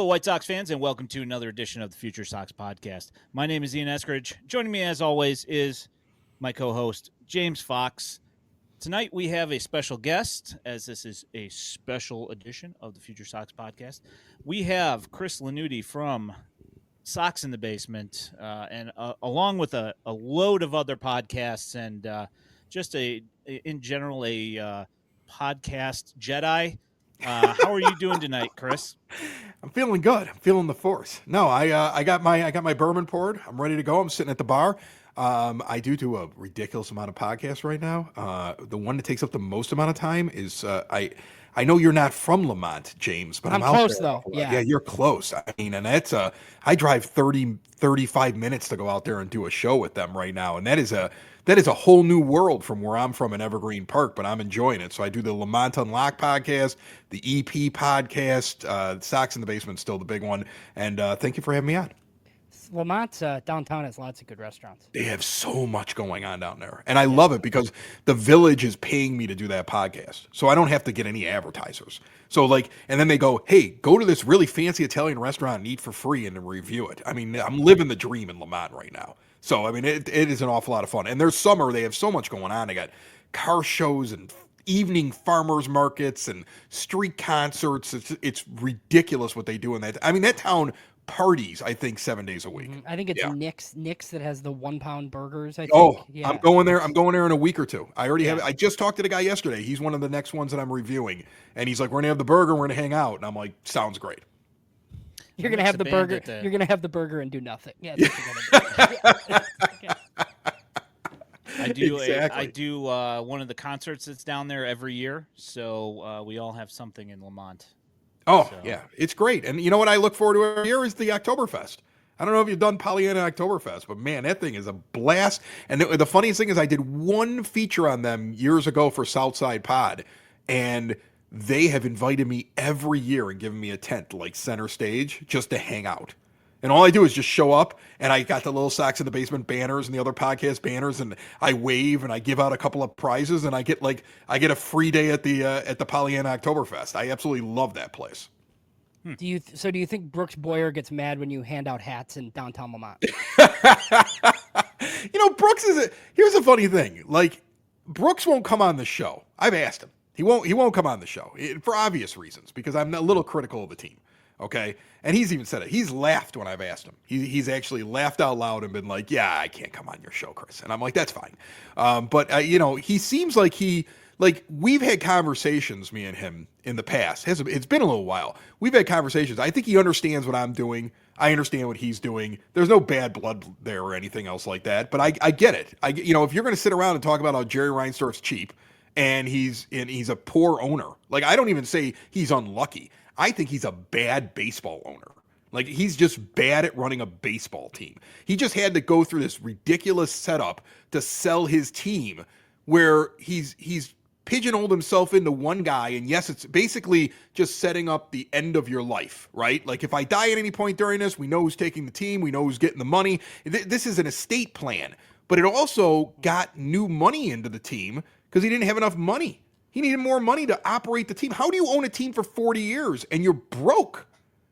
Hello, White Sox fans, and welcome to another edition of the Future Sox podcast. My name is Ian Eskridge. Joining me, as always, is my co-host, James Fox. Tonight, we have a special guest, as this is a special edition of the Future Sox podcast. We have Chris Lanuti from Sox in the Basement, and along with a load of other podcasts and just in general, a podcast Jedi. How are you doing tonight, Chris? I'm feeling good. I'm feeling the force. No, I got my bourbon poured. I'm ready to go. I'm sitting at the bar. I do a ridiculous amount of podcasts right now. The one that takes up the most amount of time is I know you're not from Lamont, James, but I'm out close there. though. Yeah, you're close. I mean, and that's I drive 35 minutes to go out there and do a show with them right now, and that is a whole new world from where I'm from in Evergreen Park, but I'm enjoying it. So I do the Lamont Unlocked podcast, the EP podcast, Sox in the Basement, still the big one. And thank you for having me on. Lamont downtown has lots of good restaurants. They have so much going on down there. And I love it because the Village is paying me to do that podcast. So I don't have to get any advertisers. So and then they go, hey, go to this really fancy Italian restaurant and eat for free and review it. I mean, I'm living the dream in Lamont right now. So, I mean, it is an awful lot of fun. And there's summer, they have so much going on. They got car shows and evening farmers markets and street concerts. It's ridiculous what they do in that. I mean, that town parties, I think, 7 days a week. I think it's Nick's that has the 1 pound burgers. I think. Oh, yeah. I'm going there in a week or two. I already have it. I just talked to the guy yesterday. He's one of the next ones that I'm reviewing. And he's like, we're going to have the burger. We're going to hang out. And I'm like, sounds great. You're going to have the burger. You're going to have the burger and do nothing. Yeah. That's what you're gonna do. I do. Exactly. I do one of the concerts that's down there every year. So we all have something in Lamont. Oh, so. Yeah. It's great. And you know what I look forward to every year is the Oktoberfest. I don't know if you've done Pollyanna Oktoberfest, but man, that thing is a blast. And the funniest thing is I did one feature on them years ago for Southside Pod, and they have invited me every year and given me a tent, like center stage, just to hang out. And all I do is just show up, and I got the little Sox in the Basement banners and the other podcast banners, and I wave and I give out a couple of prizes, and I get a free day at the Pollyanna Oktoberfest. I absolutely love that place. Do you think Brooks Boyer gets mad when you hand out hats in downtown Lamont? Brooks here's a funny thing. Brooks won't come on the show. I've asked him. He won't come on the show for obvious reasons because I'm a little critical of the team. Okay. And he's even said it. He's laughed when I've asked him. He's actually laughed out loud and been like, yeah, I can't come on your show, Chris. And I'm like, that's fine. But he seems like we've had conversations, me and him, in the past. It's been a little while. We've had conversations. I think he understands what I'm doing. I understand what he's doing. There's no bad blood there or anything else like that. But I get it. If you're going to sit around and talk about how Jerry Reinsdorf's cheap and he's a poor owner, I don't even say he's unlucky. I think he's a bad baseball owner. He's just bad at running a baseball team. He just had to go through this ridiculous setup to sell his team where he's pigeonholed himself into one guy. And yes, it's basically just setting up the end of your life, right? If I die at any point during this, we know who's taking the team. We know who's getting the money. This is an estate plan, but it also got new money into the team because he didn't have enough money. He needed more money to operate the team. How do you own a team for 40 years and you're broke?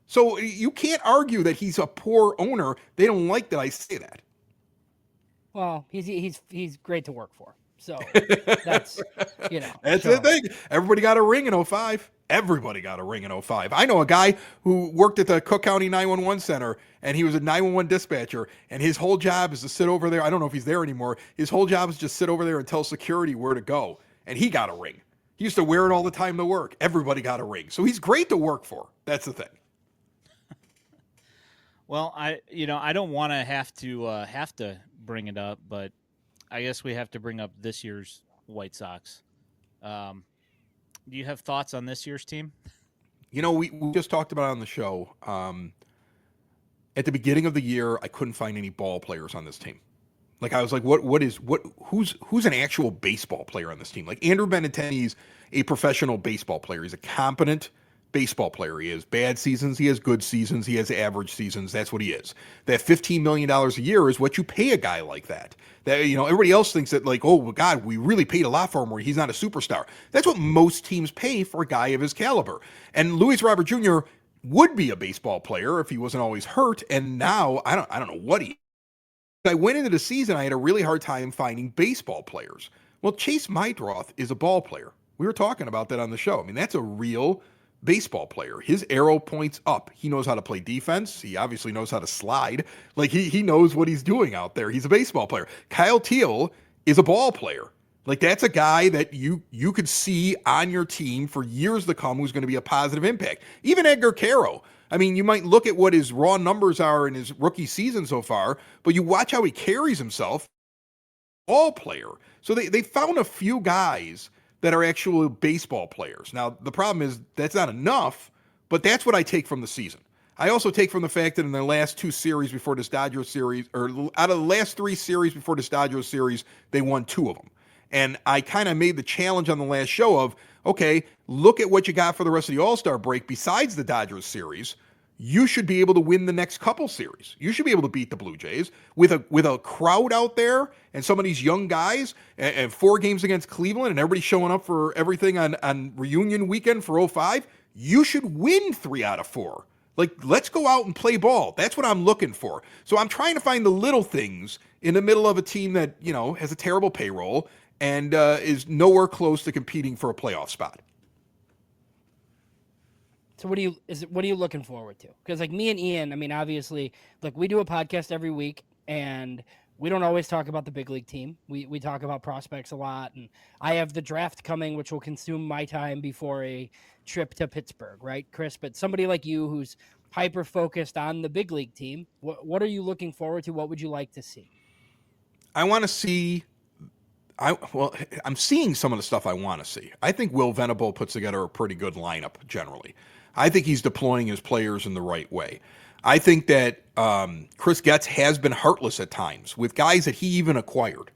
So you can't argue that he's a poor owner. They don't like that I say that. Well, he's great to work for. So that's That's the thing. Everybody got a ring in 05. Everybody got a ring in 05. I know a guy who worked at the Cook County 911 Center, and he was a 911 dispatcher, and his whole job is to sit over there. I don't know if he's there anymore. His whole job is just sit over there and tell security where to go, and he got a ring. He used to wear it all the time to work. Everybody got a ring. So he's great to work for. That's the thing. Well, I don't want to have to bring it up, but I guess we have to bring up this year's White Sox. Do you have thoughts on this year's team? We just talked about it on the show. At the beginning of the year, I couldn't find any ball players on this team. I was like, who's an actual baseball player on this team? Andrew Benintendi's a professional baseball player. He's a competent baseball player. He has bad seasons. He has good seasons. He has average seasons. That's what he is. That $15 million a year is what you pay a guy like that. That, everybody else thinks that oh God, we really paid a lot for him where he's not a superstar. That's what most teams pay for a guy of his caliber. And Luis Robert Jr. would be a baseball player if he wasn't always hurt. And now I don't know what he. I went into the season, I had a really hard time finding baseball players. Well, Chase Meidroth is a ball player. We were talking about that on the show. I mean, that's a real baseball player. His arrow points up. He knows how to play defense. He obviously knows how to slide. Like he knows what he's doing out there. He's a baseball player. Kyle Teal is a ball player. Like that's a guy that you could see on your team for years to come who's going to be a positive impact. Even Edgar Caro. I mean, you might look at what his raw numbers are in his rookie season so far, but you watch how he carries himself. Ball player. So they found a few guys that are actual baseball players. Now, the problem is that's not enough, but that's what I take from the season. I also take from the fact that in the last 2 series before this Dodgers series, or out of the last 3 series before this Dodgers series, they won 2 of them. And I kind of made the challenge on the last show of, okay, look at what you got for the rest of the All-Star break besides the Dodgers series. You should be able to win the next couple series. You should be able to beat the Blue Jays with a crowd out there and some of these young guys and 4 games against Cleveland and everybody showing up for everything on reunion weekend for 05. You should win 3 out of 4. Like, let's go out and play ball. That's what I'm looking for. So I'm trying to find the little things in the middle of a team that, has a terrible payroll and is nowhere close to competing for a playoff spot. So what are you looking forward to? Because like me and Ian, I mean, obviously, like we do a podcast every week, and we don't always talk about the big league team. We talk about prospects a lot, and I have the draft coming, which will consume my time before a trip to Pittsburgh, right, Chris? But somebody like you who's hyper focused on the big league team, what are you looking forward to? What would you like to see? I want to see. I'm seeing some of the stuff I want to see. I think Will Venable puts together a pretty good lineup generally. I think he's deploying his players in the right way. I think that Chris Getz has been heartless at times with guys that he even acquired.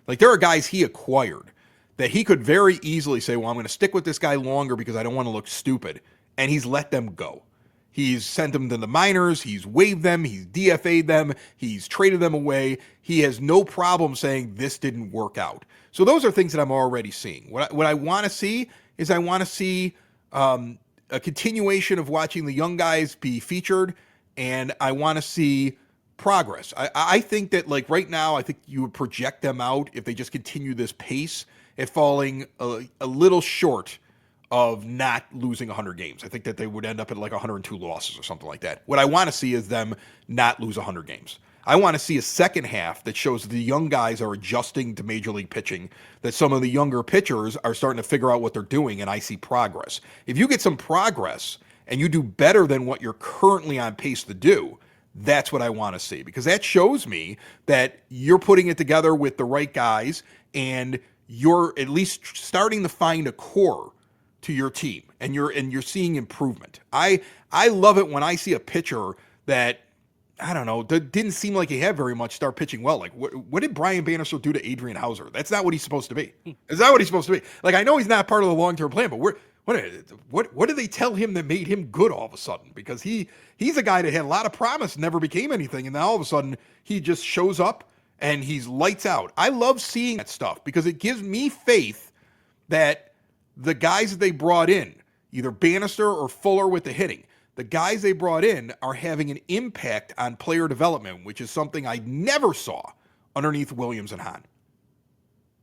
Like there are guys he acquired that he could very easily say, well, I'm going to stick with this guy longer because I don't want to look stupid. And he's let them go. He's sent them to the minors. He's waived them. He's DFA'd them. He's traded them away. He has no problem saying this didn't work out. So those are things that I'm already seeing. What I want to see is I want to see a continuation of watching the young guys be featured, and I want to see progress. I think that like right now, I think you would project them out if they just continue this pace at falling a little short of not losing 100 games. I think that they would end up at like 102 losses or something like that. What I want to see is them not lose 100 games. I want to see a second half that shows the young guys are adjusting to major league pitching, that some of the younger pitchers are starting to figure out what they're doing, and I see progress. If you get some progress and you do better than what you're currently on pace to do, that's what I want to see, because that shows me that you're putting it together with the right guys and you're at least starting to find a core to your team and you're seeing improvement. I love it when I see a pitcher that, I don't know, didn't seem like he had very much start pitching well. Like, what did Brian Bannister do to Adrian Hauser? That's not what he's supposed to be. Is that what he's supposed to be? Like, I know he's not part of the long-term plan, but what did they tell him that made him good all of a sudden? Because he's a guy that had a lot of promise, never became anything, and now all of a sudden he just shows up and he's lights out. I love seeing that stuff because it gives me faith that the guys that they brought in, either Bannister or Fuller with the hitting, the guys they brought in are having an impact on player development, which is something I never saw underneath Williams and Hahn.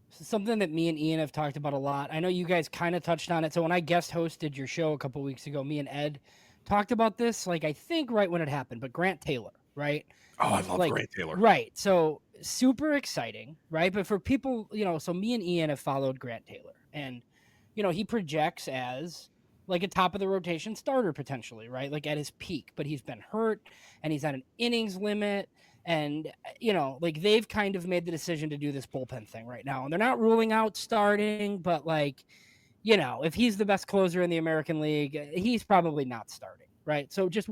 Something that me and Ian have talked about a lot. I know you guys kind of touched on it. So when I guest hosted your show a couple weeks ago, me and Ed talked about this, like I think right when it happened, but Grant Taylor, right? Oh, I love Grant Taylor. Right. So super exciting, right? But for people, so me and Ian have followed Grant Taylor, and, he projects as like a top of the rotation starter potentially, right? Like at his peak, but he's been hurt and he's at an innings limit. And, like they've kind of made the decision to do this bullpen thing right now. And they're not ruling out starting, but like, if he's the best closer in the American League, he's probably not starting, right? So just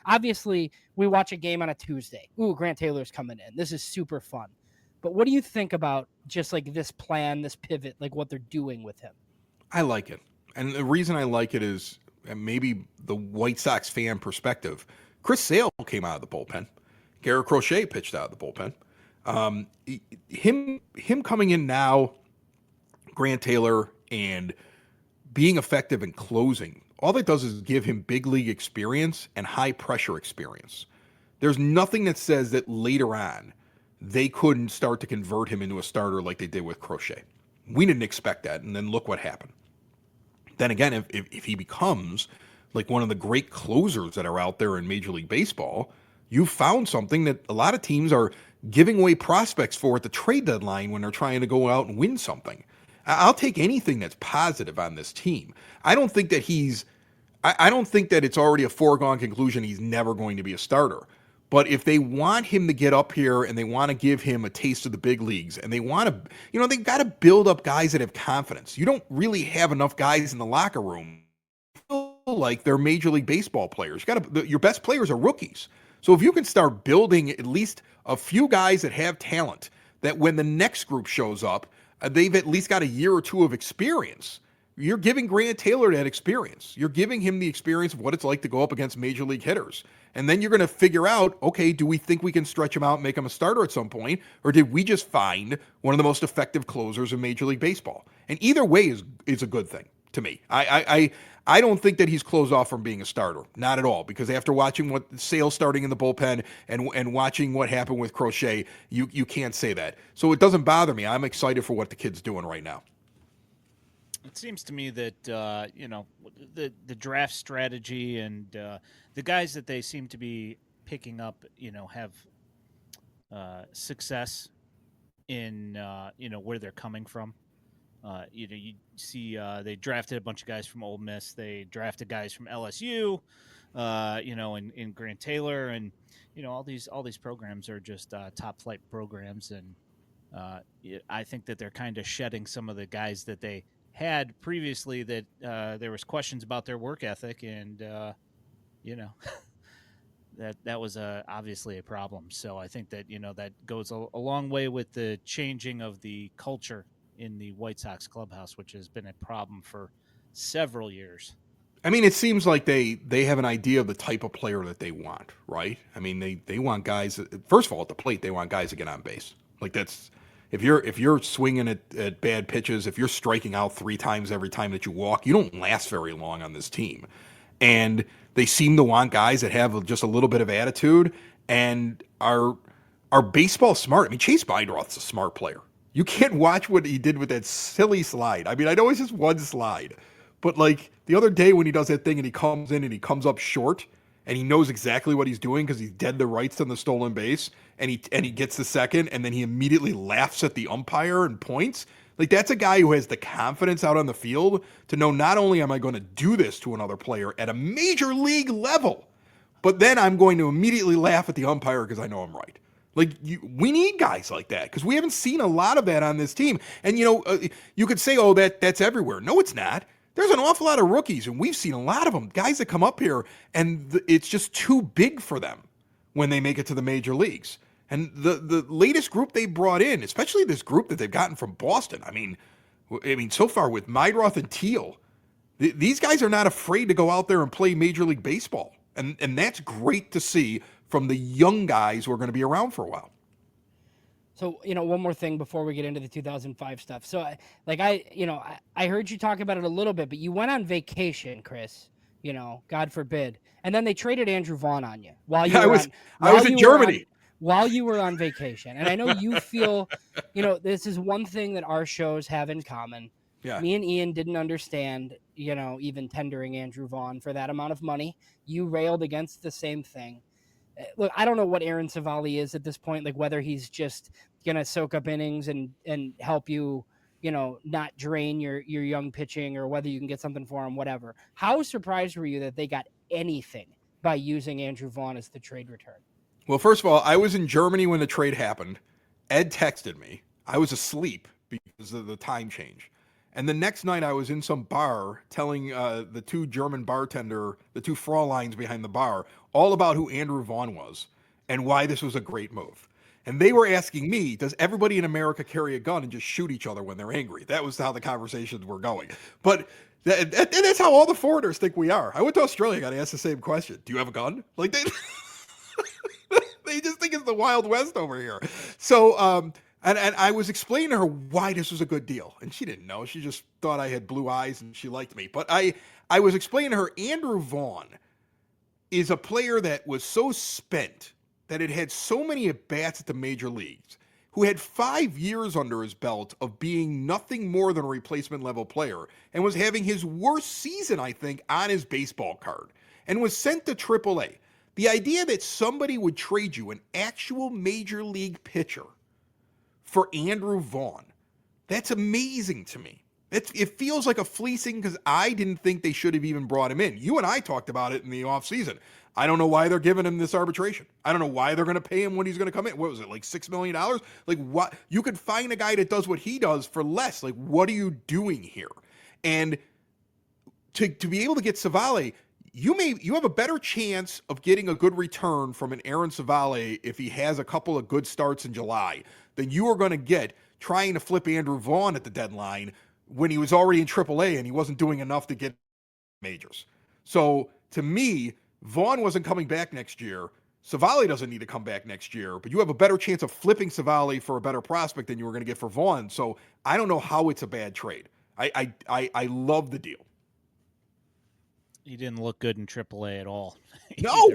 obviously we watch a game on a Tuesday. Ooh, Grant Taylor's coming in. This is super fun. But what do you think about just like this plan, this pivot, like what they're doing with him? I like it. And the reason I like it is maybe the White Sox fan perspective. Chris Sale came out of the bullpen. Garrett Crochet pitched out of the bullpen. Him coming in now, Grant Taylor, and being effective in closing all that does is give him big league experience and high pressure experience. There's nothing that says that later on they couldn't start to convert him into a starter like they did with Crochet. We didn't expect that, and then look what happened. Then again, if he becomes like one of the great closers that are out there in Major League Baseball, you found something that a lot of teams are giving away prospects for at the trade deadline when they're trying to go out and win something. I'll take anything that's positive on this team. I don't think that I don't think that it's already a foregone conclusion he's never going to be a starter. But if they want him to get up here and they want to give him a taste of the big leagues and they want to, they've got to build up guys that have confidence. You don't really have enough guys in the locker room like they're Major League Baseball players. Your best players are rookies. So if you can start building at least a few guys that have talent, that when the next group shows up, they've at least got a year or two of experience. You're giving Grant Taylor that experience. You're giving him the experience of what it's like to go up against major league hitters. And then you're going to figure out, okay, do we think we can stretch him out and make him a starter at some point? Or did we just find one of the most effective closers in Major League Baseball? And either way is a good thing to me. I don't think that he's closed off from being a starter. Not at all. Because after watching what Sale starting in the bullpen and watching what happened with Crochet, you can't say that. So it doesn't bother me. I'm excited for what the kid's doing right now. It seems to me that the draft strategy and the guys that they seem to be picking up, have success in where they're coming from. You see they drafted a bunch of guys from Ole Miss. They drafted guys from LSU, in Grant Taylor, and all these programs are just top flight programs, and I think that they're kind of shedding some of the guys that they had previously that there was questions about their work ethic, and that was obviously a problem. So I think that that goes a long way with the changing of the culture in the White Sox clubhouse, which has been a problem for several years. I mean, it seems like they have an idea of the type of player that they want, right? I mean, they want guys. First of all, at the plate, they want guys to get on base. Like that's. If you're swinging at bad pitches, if you're striking out 3 times every time that you walk, you don't last very long on this team. And they seem to want guys that have just a little bit of attitude and are baseball smart. I mean, Chase Beidroth's a smart player. You can't watch what he did with that silly slide. I mean, I know it's just one slide, but like the other day when he does that thing and he comes in and he comes up short and he knows exactly what he's doing because he's dead to rights on the stolen base, and he gets the second, and then he immediately laughs at the umpire and points. Like, that's a guy who has the confidence out on the field to know not only am I going to do this to another player at a major league level, but then I'm going to immediately laugh at the umpire because I know I'm right. Like, we need guys like that because we haven't seen a lot of that on this team. And, you could say, oh, that's everywhere. No, it's not. There's an awful lot of rookies, and we've seen a lot of them, guys that come up here, and it's just too big for them when they make it to the major leagues. And the latest group they brought in, especially this group that they've gotten from Boston, I mean, so far with Meidroth and Teal, these guys are not afraid to go out there and play Major League Baseball. And that's great to see from the young guys who are going to be around for a while. So, one more thing before we get into the 2005 stuff. So, I heard you talk about it a little bit, but you went on vacation, Chris, God forbid. And then they traded Andrew Vaughn on you while you were I was in Germany. While you were on vacation. And I know you feel, this is one thing that our shows have in common. Yeah. Me and Ian didn't understand, even tendering Andrew Vaughn for that amount of money. You railed against the same thing. Look, I don't know what Aaron Savali is at this point, like whether he's just going to soak up innings and help you, not drain your young pitching, or whether you can get something for him, whatever. How surprised were you that they got anything by using Andrew Vaughn as the trade return? Well, first of all, I was in Germany when the trade happened. Ed texted me. I was asleep because of the time change. And the next night I was in some bar telling the two German bartender, the two Fräuleins behind the bar, all about who Andrew Vaughn was and why this was a great move. And they were asking me, does everybody in America carry a gun and just shoot each other when they're angry? That was how the conversations were going. But that's how all the foreigners think we are. I went to Australia, got asked the same question. Do you have a gun? Like they just think it's the Wild West over here. So, and I was explaining to her why this was a good deal. And she didn't know. She just thought I had blue eyes and she liked me. But I I was explaining to her, Andrew Vaughn is a player that was so spent that it had so many at-bats at the major leagues, who had 5 years under his belt of being nothing more than a replacement level player and was having his worst season, I think, on his baseball card and was sent to AAA. The idea that somebody would trade you an actual major league pitcher for Andrew Vaughn, that's amazing to me. It feels like a fleecing because I didn't think they should have even brought him in. You and I talked about it in the offseason. I don't know why they're giving him this arbitration. I don't know why they're going to pay him when he's going to come in. What was it, like $6 million? Like, what? You could find a guy that does what he does for less. Like, what are you doing here? And to be able to get Savale, you have a better chance of getting a good return from an Aaron Savale if he has a couple of good starts in July than you are going to get trying to flip Andrew Vaughn at the deadline when he was already in AAA and he wasn't doing enough to get majors. So to me, Vaughn wasn't coming back next year. Savale doesn't need to come back next year, but you have a better chance of flipping Savale for a better prospect than you were going to get for Vaughn. So I don't know how it's a bad trade. I love the deal. He didn't look good in AAA at all. No,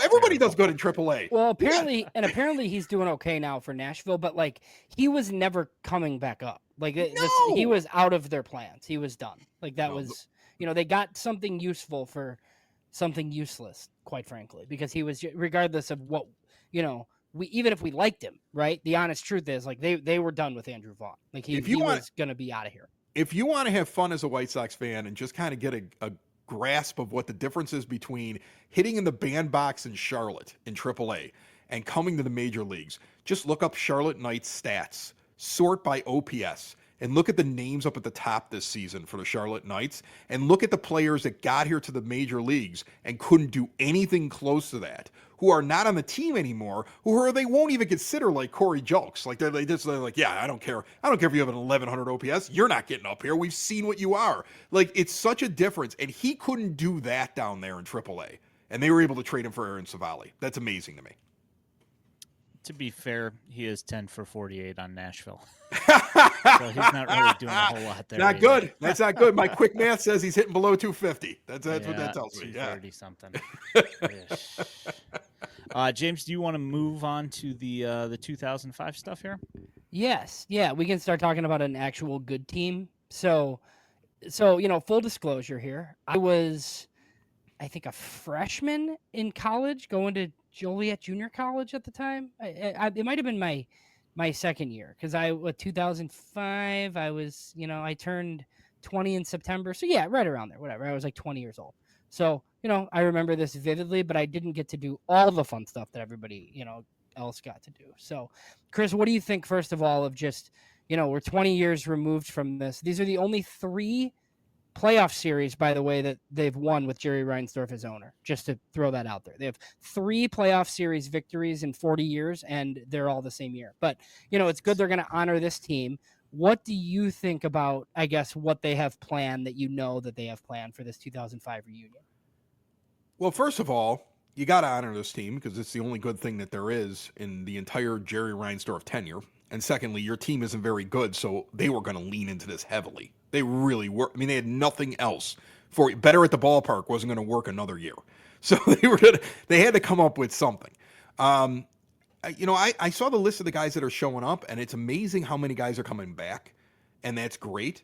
everybody does good in AAA. Well, apparently he's doing okay now for Nashville, but like he was never coming back up. Like he was out of their plans. He was done. Like that was, they got something useful for something useless, quite frankly, because he was, regardless of what, even if we liked him, right? The honest truth is like they were done with Andrew Vaughn. Like he was going to be out of here. If you want to have fun as a White Sox fan and just kind of get a grasp of what the difference is between hitting in the bandbox in Charlotte in AAA and coming to the major leagues, just look up Charlotte Knights stats, sort by OPS, and look at the names up at the top this season for the Charlotte Knights, and look at the players that got here to the major leagues and couldn't do anything close to that, who are not on the team anymore, they won't even consider, like Corey Julks. Like they're like, yeah, I don't care if you have an 1100 OPS, you're not getting up here. We've seen what you are. Like, it's such a difference, and he couldn't do that down there in AAA, and they were able to trade him for Aaron Savale. That's amazing to me. To be fair, he is 10 for 48 on Nashville. So he's not really doing a whole lot there. Not good. That's not good. My quick math says he's hitting below 250. That's what that tells me. 230 something. James, do you want to move on to the 2005 stuff here? Yes. Yeah, we can start talking about an actual good team. So full disclosure here. I was, I think, a freshman in college going to Joliet Junior College at the time. It might have been my second year because 2005, I was, I turned 20 in September. So yeah, right around there, whatever. I was like 20 years old. So, I remember this vividly, but I didn't get to do all the fun stuff that everybody, else got to do. So, Chris, what do you think, first of all, of just, we're 20 years removed from this. These are the only 3 playoff series, by the way, that they've won with Jerry Reinsdorf as owner, just to throw that out there. They have 3 playoff series victories in 40 years, and they're all the same year. But, it's good they're going to honor this team. What do you think about, I guess, what they have planned that they have planned for this 2005 reunion? Well, first of all, you got to honor this team because it's the only good thing that there is in the entire Jerry Reinsdorf tenure. And secondly, your team isn't very good, so they were going to lean into this heavily. They really were. I mean, they had nothing else for it. Better at the ballpark wasn't going to work another year. So they had to come up with something. I saw the list of the guys that are showing up, and it's amazing how many guys are coming back, and that's great.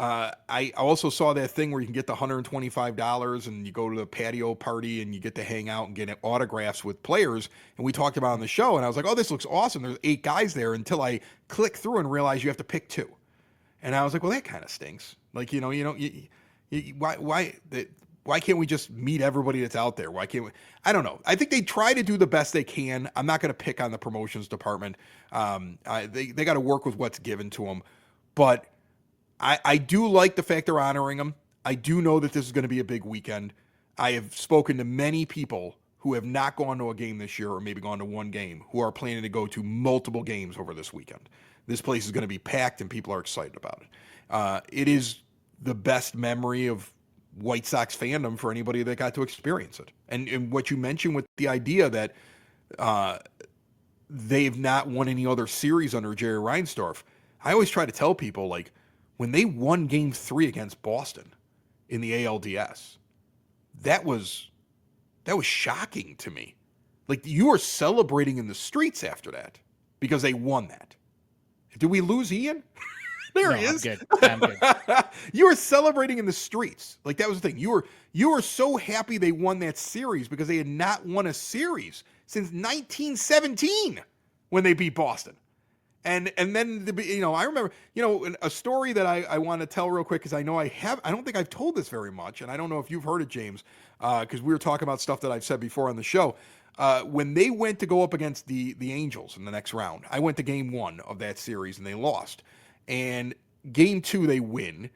I also saw that thing where you can get the $125 and you go to the patio party and you get to hang out and get autographs with players. And we talked about it on the show, and I was like, oh, this looks awesome. There's 8 guys there, until I click through and realize you have to pick 2. And I was like, well, that kind of stinks. Like, why can't we just meet everybody that's out there? Why can't we? I don't know. I think they try to do the best they can. I'm not going to pick on the promotions department. They got to work with what's given to them. But I do like the fact they're honoring them. I do know that this is going to be a big weekend. I have spoken to many people who have not gone to a game this year or maybe gone to one game who are planning to go to multiple games over this weekend. This place is going to be packed and people are excited about it. It is the best memory of White Sox fandom for anybody that got to experience it. And what you mentioned with the idea that they've not won any other series under Jerry Reinsdorf, I always try to tell people, like, when they won Game 3 against Boston, in the ALDS. That was shocking to me. Like, you were celebrating in the streets after that because they won that. Did we lose Ian? There he is. I'm good. You were celebrating in the streets. Like, that was the thing. You were so happy they won that series because they had not won a series since 1917 when they beat Boston. And then, I remember, a story that I want to tell real quick, because I know I don't think I've told this very much, and I don't know if you've heard it, James, because we were talking about stuff that I've said before on the show. When they went to go up against the Angels in the next round, I went to game 1 of that series, and they lost. And game 2, they win.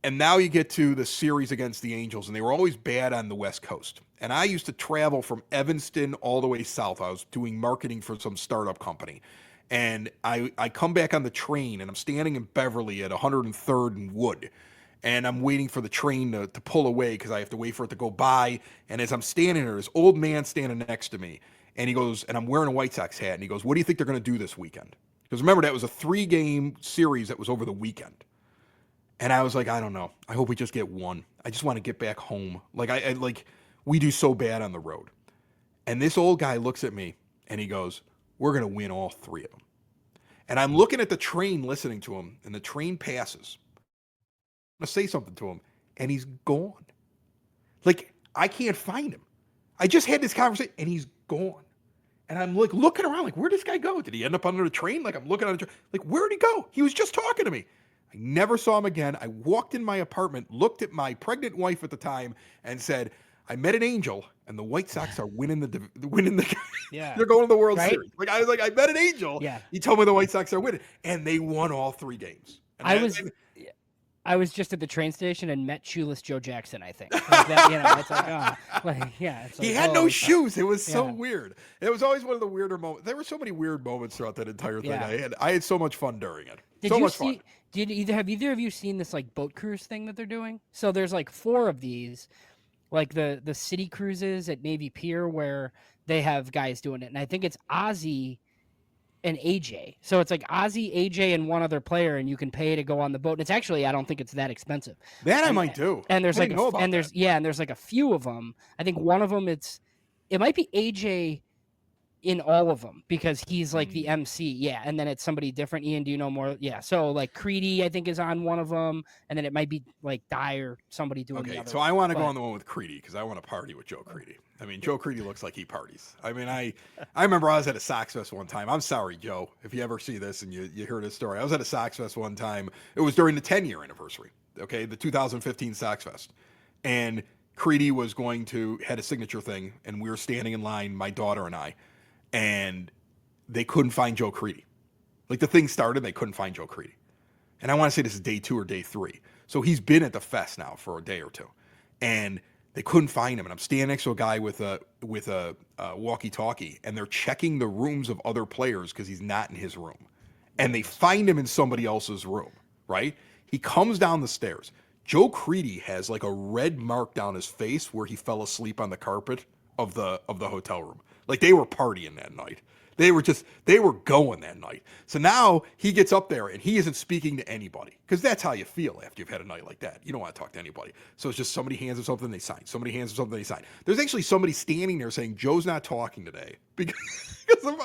And now you get to the series against the Angels, and they were always bad on the West Coast. And I used to travel from Evanston all the way south. I was doing marketing for some startup company. And I come back on the train, and I'm standing in Beverly at 103rd and Wood. And I'm waiting for the train to pull away because I have to wait for it to go by. And as I'm standing there, this old man standing next to me, and he goes, and I'm wearing a White Sox hat, and he goes, "What do you think they're going to do this weekend?" Because remember, that was a 3-game series that was over the weekend. And I was like, I don't know. I hope we just get one. I just want to get back home. Like, we do so bad on the road. And this old guy looks at me, and he goes, "We're going to win all 3 of them." And I'm looking at the train listening to him, and the train passes. I'm going to say something to him, and he's gone. Like, I can't find him. I just had this conversation, and he's gone. And I'm like looking around, like, where'd this guy go? Did he end up under the train? Like, I'm looking on the train, like, where'd he go? He was just talking to me. I never saw him again. I walked in my apartment, looked at my pregnant wife at the time, and said, "I met an angel, and the White Sox are winning the Yeah. They're going to the World Right? Series." Like, I was like, I met an angel. Yeah. He told me the White Sox are winning, and they won all 3 games. And I was just at the train station and met shoeless Joe Jackson, I think. Like that, it's like, it's like, he had no fuck. shoes. It was so Yeah. weird. It was always one of the weirder moments. There were so many weird moments throughout that entire thing. Yeah. I had so much fun during it. Did so you much see? fun. Have either of you seen this like boat cruise thing that they're doing? So there's like 4 of these, like the city cruises at Navy Pier, where they have guys doing it, and I think it's Ozzy and AJ. So it's like Ozzy, AJ, and one other player, and you can pay to go on the boat. And it's actually, I don't think it's that expensive. That I might do. And there's I didn't know about and there's that. and there's like a few of them. I think one of them it might be AJ in all of them because he's like the MC. Yeah, and then it's somebody different. Ian, do you know more? Yeah, so like Creedy, I think, is on one of them, and then it might be like Dye or somebody doing the Okay, other. so one. I want to go But- on the one with Creedy because I want to party with Joe Creedy. I mean, Joe Creedy looks like he parties. I mean, I remember I was at a Sox Fest one time. I'm sorry, Joe, if you ever see this and you hear this story. I was at a Sox Fest one time. It was during the 10-year anniversary, okay, the 2015 Sox Fest. And Creedy had a signature thing, and we were standing in line, my daughter and I, and they couldn't find Joe Creedy. Like, the thing started, they couldn't find Joe Creedy. And I want to say this is day 2 or day 3. So he's been at the fest now for a day or 2. And they couldn't find him. And I'm standing next to a guy with a walkie-talkie, and they're checking the rooms of other players because he's not in his room. And they find him in somebody else's room, right? He comes down the stairs. Joe Creedy has like a red mark down his face where he fell asleep on the carpet of the hotel room. Like, they were partying that night. They were going that night. So now he gets up there and he isn't speaking to anybody because that's how you feel after you've had a night like that. You don't want to talk to anybody. So it's just somebody hands him something, they sign. Somebody hands him something, they sign. There's actually somebody standing there saying, "Joe's not talking today because of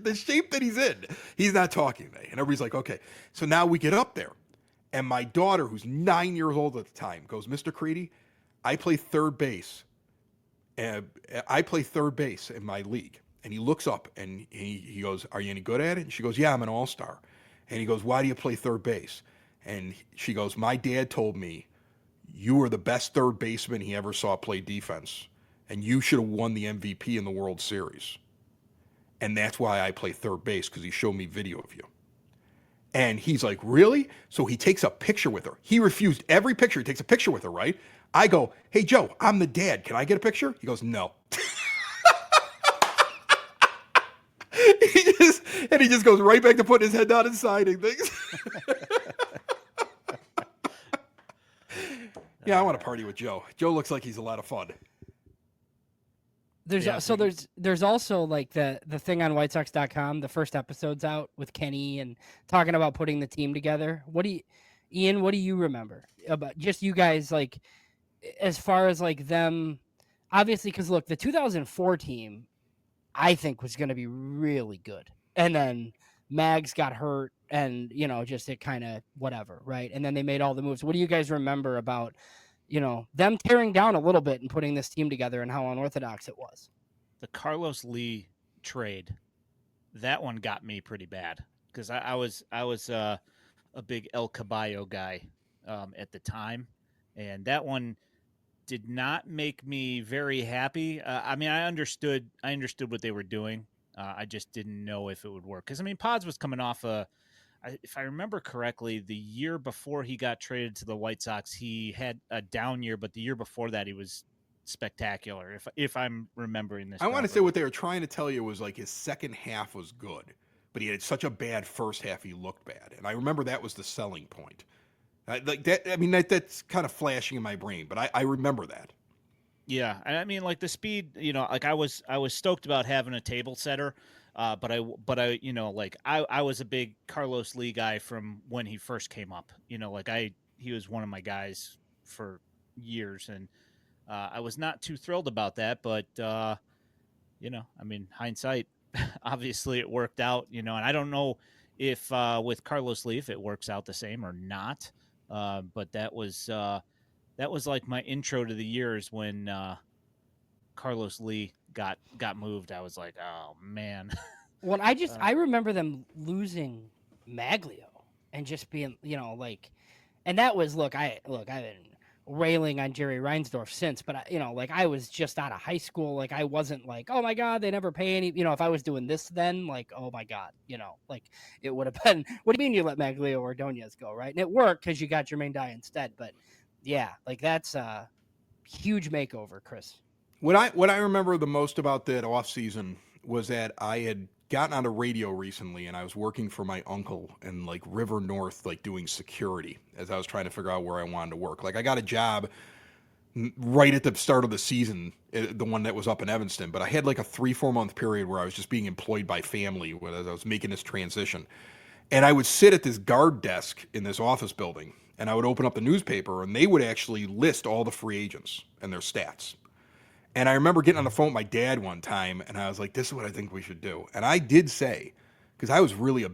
the shape that he's in. He's not talking today." And everybody's like, okay. So now we get up there and my daughter, who's 9 years old at the time, goes, "Mr. Creedy, I play third base. I play third base in my league." And he looks up and he goes, "Are you any good at it?" And she goes, "Yeah, I'm an all-star." And he goes, "Why do you play third base?" And she goes, "My dad told me you were the best third baseman he ever saw play defense, and you should have won the MVP in the World Series. And that's why I play third base, because he showed me video of you." And he's like, "Really?" So he takes a picture with her. He refused every picture. He takes a picture with her, right? I go, "Hey, Joe, I'm the dad. Can I get a picture?" He goes, "No." He just goes right back to putting his head down and signing things. Yeah, I want to party with Joe. Joe looks like he's a lot of fun. There's also like the thing on WhiteSox.com. The first episode's out with Kenny and talking about putting the team together. What do Ian, what do you remember about just you guys, like, as far as like them? Obviously, because look, the 2004 team, I think, was going to be really good, and then Mags got hurt, and just it kind of whatever, right? And then they made all the moves. What do you guys remember about them tearing down a little bit and putting this team together, and how unorthodox it was? The Carlos Lee trade, that one got me pretty bad because I was a big El Caballo guy at the time, and that one did not make me very happy. I mean, I understood what they were doing. I just didn't know if it would work because I mean, Pods was coming off if I remember correctly, the year before he got traded to the White Sox, he had a down year, but the year before that, he was spectacular. If I'm remembering this, I want to say properly. what they were trying to tell you was like his second half was good, but he had such a bad first half he looked bad, and I remember that was the selling point. Like that, I mean that's kind of flashing in my brain, but I remember that. Yeah, I mean, like the speed, like I was stoked about having a table setter, but I, like I was a big Carlos Lee guy from when he first came up. Like he was one of my guys for years, and I was not too thrilled about that. But I mean, hindsight, obviously it worked out. And I don't know if with Carlos Lee if it works out the same or not. But that was like my intro to the years when Carlos Lee got moved. I was like, oh man. Well, I remember them losing Maglio and just being, like, and that was I've been railing on Jerry Reinsdorf since, but like I was just out of high school. Like I wasn't like, oh my God, they never pay any, if I was doing this then, like, oh my God, like it would have been, what do you mean you let Maglio Ordonez go, right? And it worked because you got Jermaine Dye instead. But yeah, like that's a huge makeover, Chris. What I remember the most about that offseason was that I had gotten on a radio recently and I was working for my uncle in like River North, like doing security as I was trying to figure out where I wanted to work. Like I got a job right at the start of the season, the one that was up in Evanston, but I had like a 3-4 month period where I was just being employed by family as I was making this transition. And I would sit at this guard desk in this office building and I would open up the newspaper and they would actually list all the free agents and their stats. And I remember getting on the phone with my dad one time, and I was like, "This is what I think we should do." And I did say, because I was really a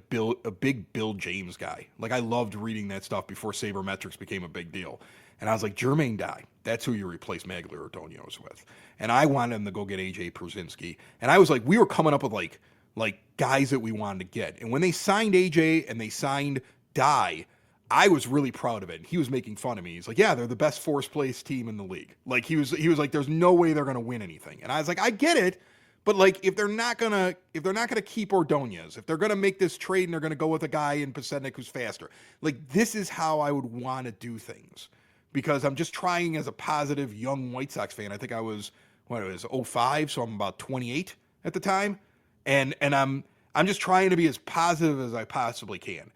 big Bill James guy. Like I loved reading that stuff before sabermetrics became a big deal. And I was like, Jermaine Dye, that's who you replace Magler Ordonez with. And I wanted him to go get AJ Przinsky. And I was like, we were coming up with like guys that we wanted to get. And when they signed AJ and they signed Dye, I was really proud of it. And he was making fun of me. He's like, yeah, they're the best fourth place team in the league. Like he was like, there's no way they're gonna win anything. And I was like, I get it, but like if they're not gonna keep Ordonez, if they're gonna make this trade and they're gonna go with a guy in Pasetnik who's faster, like this is how I would want to do things. Because I'm just trying as a positive young White Sox fan. I think I was 05, so I'm about 28 at the time. And I'm just trying to be as positive as I possibly can.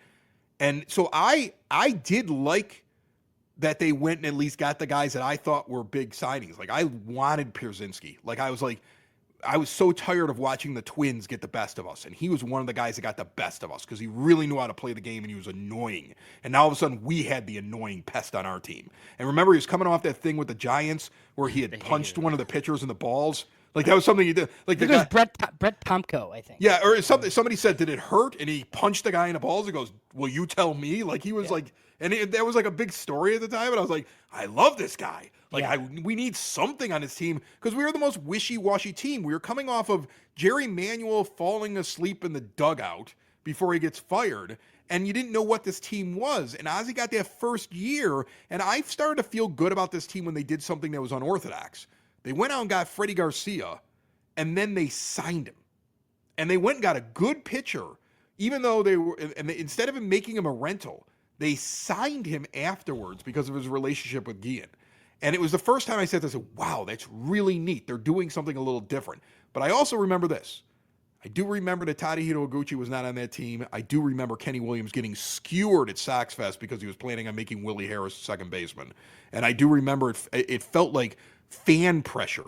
And so I did like that they went and at least got the guys that I thought were big signings. Like I wanted Przinsky. I was so tired of watching the Twins get the best of us. And he was one of the guys that got the best of us because he really knew how to play the game and he was annoying. And now all of a sudden we had the annoying pest on our team. And remember he was coming off that thing with the Giants where he had punched one of the pitchers in the balls. Like that was something he did. Like it was Brett Tomko, I think. Yeah, or something. Somebody said, "Did it hurt?" And he punched the guy in the balls. He goes, "Will you tell me?" Like he was like, and that was like a big story at the time. And I was like, "I love this guy. Like we need something on his team because we were the most wishy-washy team. We were coming off of Jerry Manuel falling asleep in the dugout before he gets fired." And you didn't know what this team was. And Ozzie got that first year, and I started to feel good about this team when they did something that was unorthodox. They went out and got Freddie Garcia, and then they signed him. And they went and got a good pitcher, even though instead of making him a rental, they signed him afterwards because of his relationship with Guillen. And it was the first time I said this, wow, that's really neat. They're doing something a little different. But I also remember this. I do remember that Tadahito Iguchi was not on that team. I do remember Kenny Williams getting skewered at Sox Fest because he was planning on making Willie Harris second baseman. And I do remember it felt like fan pressure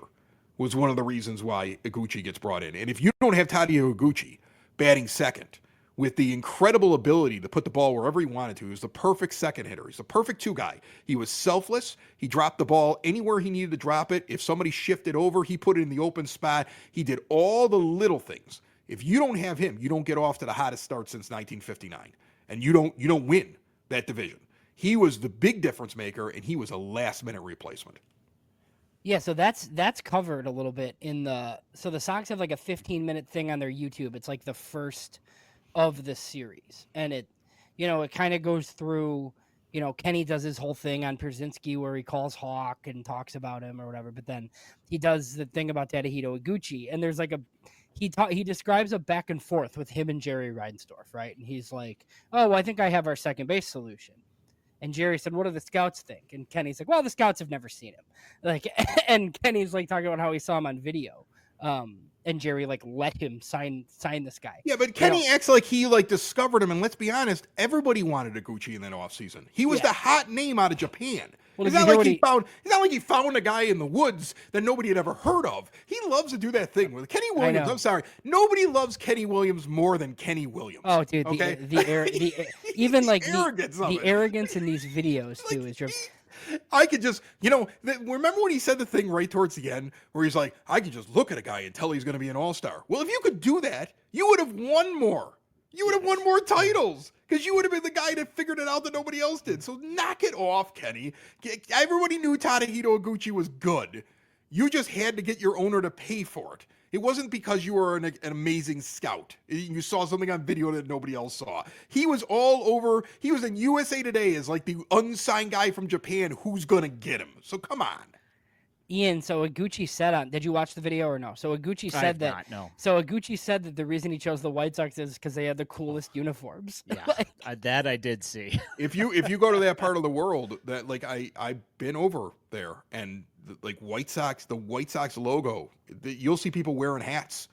was one of the reasons why Iguchi gets brought in. And if you don't have Tadahito Iguchi batting second with the incredible ability to put the ball wherever he wanted to. He was the perfect second hitter. He's the perfect two guy. He was selfless. He dropped the ball anywhere he needed to drop it. If somebody shifted over, he put it in the open spot. He did all the little things. If you don't have him, you don't get off to the hottest start since 1959, and you don't win that division. He was the big difference maker, and he was a last-minute replacement. Yeah, so that's covered a little bit in the Sox have like a 15-minute thing on their YouTube. It's like the first of the series, and it kind of goes through. Kenny does his whole thing on Pierzynski where he calls Hawk and talks about him or whatever, but then he does the thing about Tadahito Iguchi, and there's like he describes a back and forth with him and Jerry Reinsdorf, right? And he's like, "Oh, well, I think I have our second base solution." And Jerry said, "What do the scouts think?" And Kenny's like, "Well, the scouts have never seen him." Like, and Kenny's like talking about how he saw him on video. And Jerry like let him sign this guy. Yeah, but Kenny acts like he like discovered him, and let's be honest, everybody wanted Iguchi in that offseason. He was the hot name out of Japan. Well, it's not like he found a guy in the woods that nobody had ever heard of. He loves to do that thing with Kenny Williams. I'm sorry, nobody loves Kenny Williams more than Kenny Williams. Oh, dude, okay? Even like the arrogance in these videos too is just. I could just, remember when he said the thing right towards the end where he's like, I could just look at a guy and tell he's going to be an all-star. Well, if you could do that, you would have won more. You would have won more titles because you would have been the guy that figured it out that nobody else did. So knock it off, Kenny. Everybody knew Tadahito Iguchi was good. You just had to get your owner to pay for it. It wasn't because you were an amazing scout. You saw something on video that nobody else saw. He was all over. He was in USA Today as like the unsigned guy from Japan who's going to get him. So come on. Ian, so Iguchi said did you watch the video or no? So Iguchi said So Iguchi said that the reason he chose the White Sox is because they had the coolest uniforms. Yeah, that I did see. If you go to that part of the world, that like I've been over there, and like the White Sox logo, you'll see people wearing hats.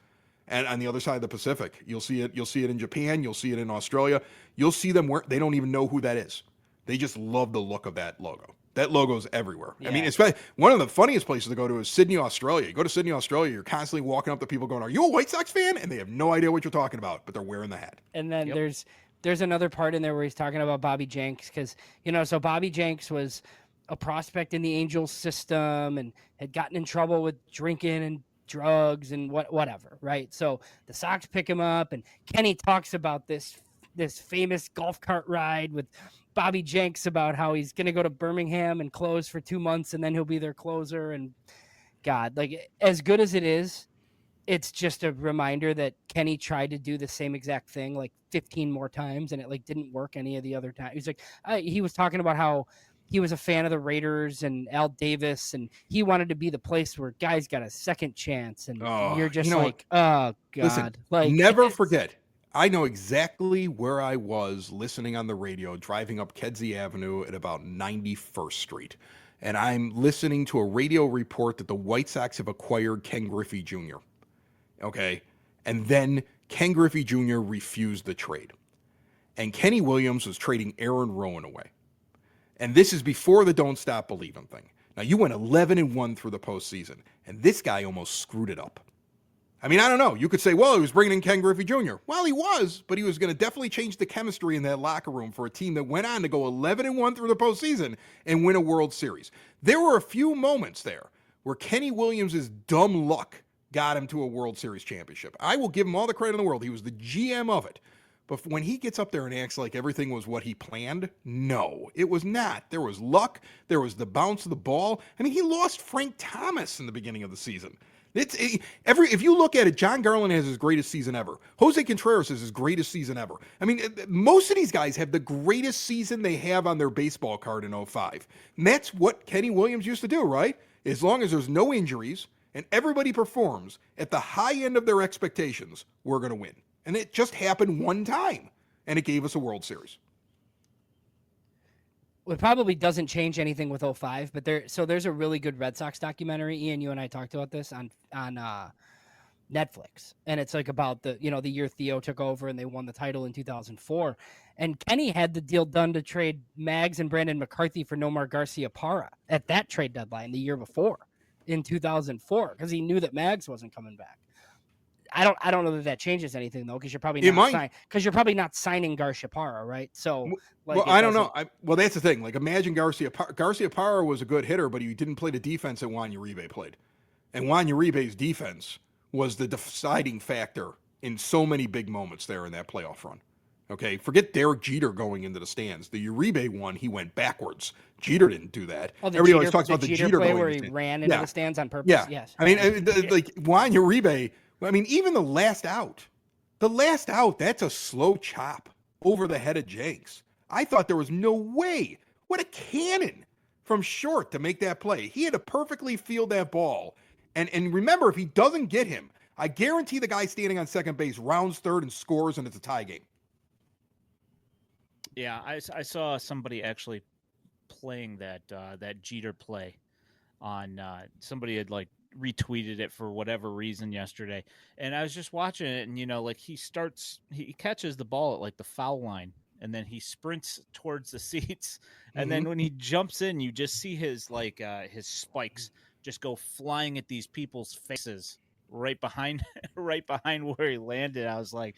And on the other side of the Pacific, you'll see it in Japan, you'll see it in Australia. You'll see them they don't even know who that is. They just love the look of that logo. That logo's everywhere. Yeah. I mean, especially one of the funniest places to go to is Sydney, Australia. You go to Sydney, Australia, you're constantly walking up to people going, "Are you a White Sox fan?" And they have no idea what you're talking about, but they're wearing the hat. And then there's another part in there where he's talking about Bobby Jenks because, so Bobby Jenks was a prospect in the Angels system and had gotten in trouble with drinking and drugs and whatever, right? So the Sox pick him up, and Kenny talks about this famous golf cart ride with Bobby Jenks about how he's going to go to Birmingham and close for 2 months and then he'll be their closer. And God, like as good as it is, it's just a reminder that Kenny tried to do the same exact thing like 15 more times and it like didn't work any of the other time. He's like, he was talking about how he was a fan of the Raiders and Al Davis and he wanted to be the place where guys got a second chance. And you're just like, oh God, listen, like never forget. I know exactly where I was listening on the radio, driving up Kedzie Avenue at about 91st Street. And I'm listening to a radio report that the White Sox have acquired Ken Griffey Jr. Okay? And then Ken Griffey Jr. refused the trade. And Kenny Williams was trading Aaron Rowan away. And this is before the Don't Stop Believin' thing. Now, you went 11-1 through the postseason, and this guy almost screwed it up. I mean, I don't know. You could say, well, he was bringing in Ken Griffey Jr. Well, he was, but he was going to definitely change the chemistry in that locker room for a team that went on to go 11-1 through the postseason and win a World Series. There were a few moments there where Kenny Williams' dumb luck got him to a World Series championship. I will give him all the credit in the world. He was the GM of it. But when he gets up there and acts like everything was what he planned, no, it was not. There was luck. There was the bounce of the ball. I mean, he lost Frank Thomas in the beginning of the season. If you look at it, John Garland has his greatest season ever. Jose Contreras has his greatest season ever. I mean, most of these guys have the greatest season they have on their baseball card in 05. And that's what Kenny Williams used to do, right? As long as there's no injuries and everybody performs at the high end of their expectations, we're going to win. And it just happened one time, and it gave us a World Series. It probably doesn't change anything with 05, but there's a really good Red Sox documentary. Ian, you and I talked about this on Netflix, and it's like about the year Theo took over and they won the title in 2004. And Kenny had the deal done to trade Mags and Brandon McCarthy for Nomar Garciaparra at that trade deadline the year before in 2004 because he knew that Mags wasn't coming back. I don't know that changes anything though, because you're probably It not might. signing Garciaparra, right? So Well, like it I don't doesn't. know. Well, that's the thing. Like, imagine Garcia Parra was a good hitter, but he didn't play the defense that Juan Uribe played. And Juan Uribe's defense was the deciding factor in so many big moments there in that playoff run. Okay, forget Derek Jeter going into the stands. The Uribe one, he went backwards. Jeter didn't do that. Oh, Everybody always talks about the Jeter play going where into he the stands. ran into Yeah, the stands on purpose. yeah. Yes. I mean, like Juan Uribe. I mean, even the last out, that's a slow chop over the head of Jenks. I thought there was no way. What a cannon from short to make that play. He had to perfectly field that ball. And remember, if he doesn't get him, I guarantee the guy standing on second base rounds third and scores, and it's a tie game. Yeah, I saw somebody actually playing that Jeter play on somebody had like retweeted it for whatever reason yesterday, and I was just watching it, and like he catches the ball at like the foul line, and then he sprints towards the seats, and then when he jumps in, you just see his his spikes just go flying at these people's faces right behind right behind where he landed. I was like,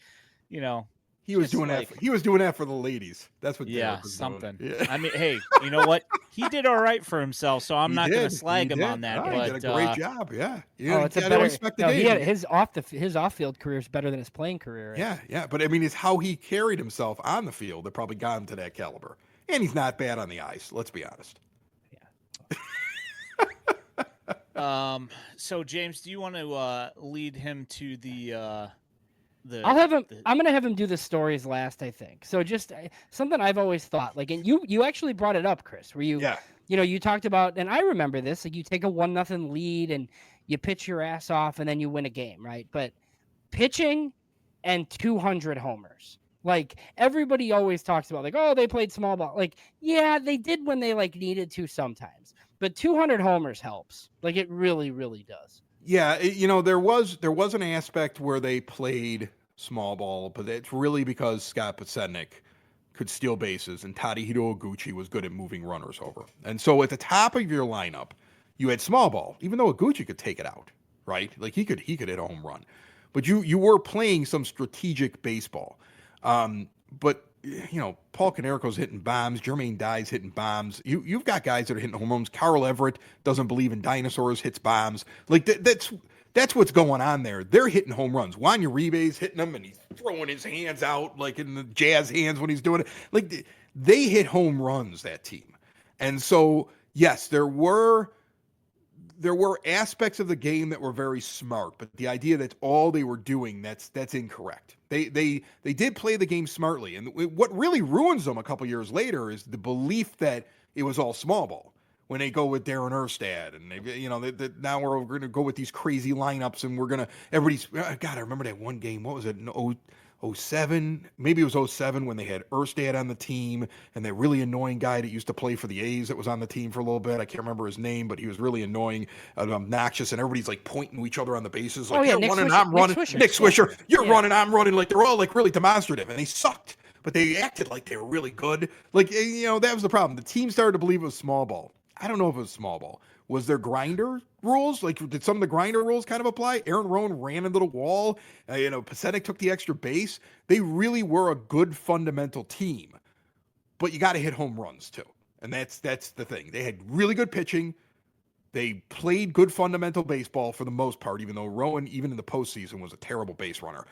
He was just doing like, that. He was doing that for the ladies. That's what. yeah, Derek was something. doing. Yeah. I mean, hey, you know what? He did all right for himself, so I'm not going to slag him on that. Oh, but he did a great job. Yeah. It's a gotta better. respect the No, game. he had his off-field career is better than his playing career. Yeah. But I mean, it's how he carried himself on the field that probably got him to that caliber. And he's not bad on the ice. Let's be honest. So James, do you want to lead him to the I'll have him. I'm gonna have him do the stories last, I think. So just something I've always thought. Like, and you actually brought it up, Chris. Where you talked about, and I remember this. Like, you take a 1-0 lead and you pitch your ass off, and then you win a game, right? But pitching and 200 homers. Like, everybody always talks about, like, oh, they played small ball. Like, yeah, they did when they needed to sometimes. But 200 homers helps. Like, it really, really does. Yeah, there was an aspect where they played small ball, but it's really because Scott Podsednik could steal bases and Tadahito Oguchi was good at moving runners over. And so at the top of your lineup, you had small ball, even though Oguchi could take it out, right? Like he could hit a home run. But you were playing some strategic baseball. But Paul Konerko's hitting bombs. Jermaine Dye's hitting bombs. You've got guys that are hitting home runs. Carl Everett doesn't believe in dinosaurs, hits bombs. Like that's what's going on there. They're hitting home runs. Juan Uribe's hitting them, and he's throwing his hands out like in the Jazz hands when he's doing it. Like they hit home runs, that team. And so yes, there were aspects of the game that were very smart, but the idea that all they were doing, that's incorrect. They did play the game smartly, and what really ruins them a couple years later is the belief that it was all small ball. When they go with Darren Erstad, and now we're going to go with these crazy lineups, and everybody's God. I remember that one game. What was it? 07, maybe it was 07 when they had Erstad on the team and that really annoying guy that used to play for the A's that was on the team for a little bit. I can't remember his name, but he was really annoying and obnoxious, and everybody's like pointing to each other on the bases like, you're running, I'm running. Nick Swisher, you're running, I'm running. Like they're all like really demonstrative, and they sucked, but they acted like they were really good. Like, that was the problem. The team started to believe it was small ball. I don't know if it was small ball. Was there grinder rules? Like, did some of the grinder rules kind of apply? Aaron Rowan ran into the wall. Podsednik took the extra base. They really were a good fundamental team, but you got to hit home runs too. And that's the thing. They had really good pitching. They played good fundamental baseball for the most part, even though Rowan, even in the postseason, was a terrible base runner.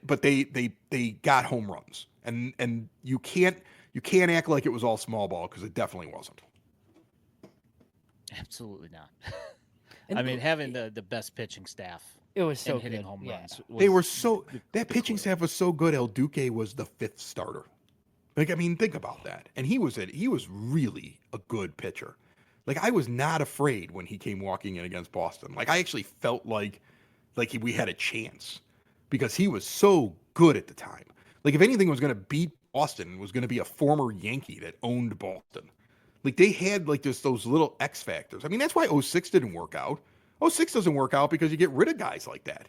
But they got home runs. And you can't act like it was all small ball, because it definitely wasn't. Absolutely not. I mean, having the best pitching staff, it was so hitting good. home runs. They were that pitching staff was so good. El Duque was the 5th starter. Like, I mean, think about that. And he was really a good pitcher. Like, I was not afraid when he came walking in against Boston. Like, I actually felt like we had a chance because he was so good at the time. Like, if anything was going to beat Boston, it was going to be a former Yankee that owned Boston. Like, they had, like, just those little X factors. I mean, that's why 06 didn't work out. 06 doesn't work out because you get rid of guys like that.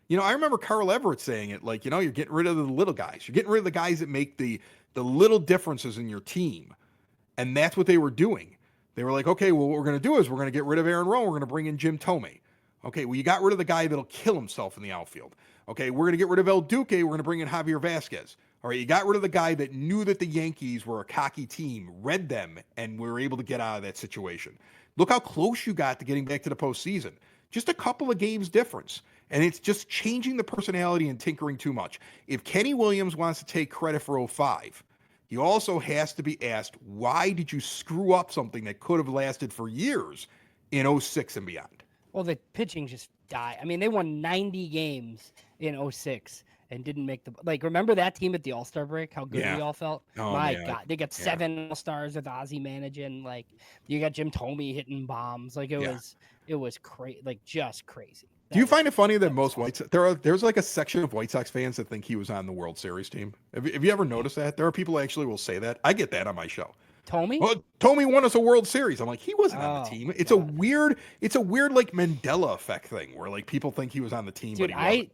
I remember Carl Everett saying it, like, you're getting rid of the little guys. You're getting rid of the guys that make the little differences in your team. And that's what they were doing. They were like, okay, well, what we're going to do is we're going to get rid of Aaron Rowan. We're going to bring in Jim Thome. Okay, well, you got rid of the guy that'll kill himself in the outfield. Okay, we're going to get rid of El Duque. We're going to bring in Javier Vasquez. All right, you got rid of the guy that knew that the Yankees were a cocky team, read them, and were able to get out of that situation. Look how close you got to getting back to the postseason. Just a couple of games difference. And it's just changing the personality and tinkering too much. If Kenny Williams wants to take credit for 05, he also has to be asked, why did you screw up something that could have lasted for years in 06 and beyond? Well, the pitching just died. I mean, they won 90 games in 06 and didn't make the remember that team at the All-Star break? How good we all felt? Oh, my man. God, they got 7 All-Stars with Ozzie managing. Like, you got Jim Thome hitting bombs. Like, it was crazy, like just crazy. Do you find it funny that most there's like a section of White Sox fans that think he was on the World Series team? Have you ever noticed that? There are people who actually will say that. I get that on my show. Thome? Well, Thome won us a World Series. I'm like, he wasn't on the team. It's God. It's a weird like Mandela effect thing where like people think he was on the team. Dude, but he wasn't.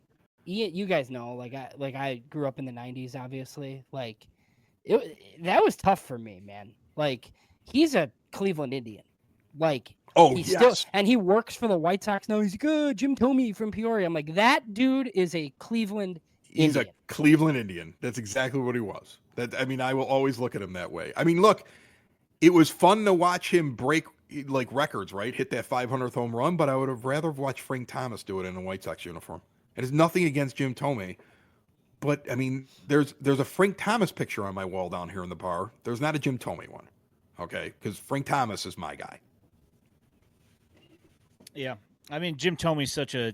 you guys know, I grew up in the 90s, obviously. Like, that was tough for me, man. Like, he's a Cleveland Indian. Like, and he works for the White Sox now. He's good. Jim Thome from Peoria. I'm like, that dude is a Cleveland Indian. He's a Cleveland Indian. That's exactly what he was. I will always look at him that way. I mean, look, it was fun to watch him break like records, right? Hit that 500th home run, but I would have rather watched Frank Thomas do it in a White Sox uniform. It is nothing against Jim Thome, but I mean, there's a Frank Thomas picture on my wall down here in the bar. There's not a Jim Thome one, okay? Because Frank Thomas is my guy. Yeah. I mean, Jim Thome's such a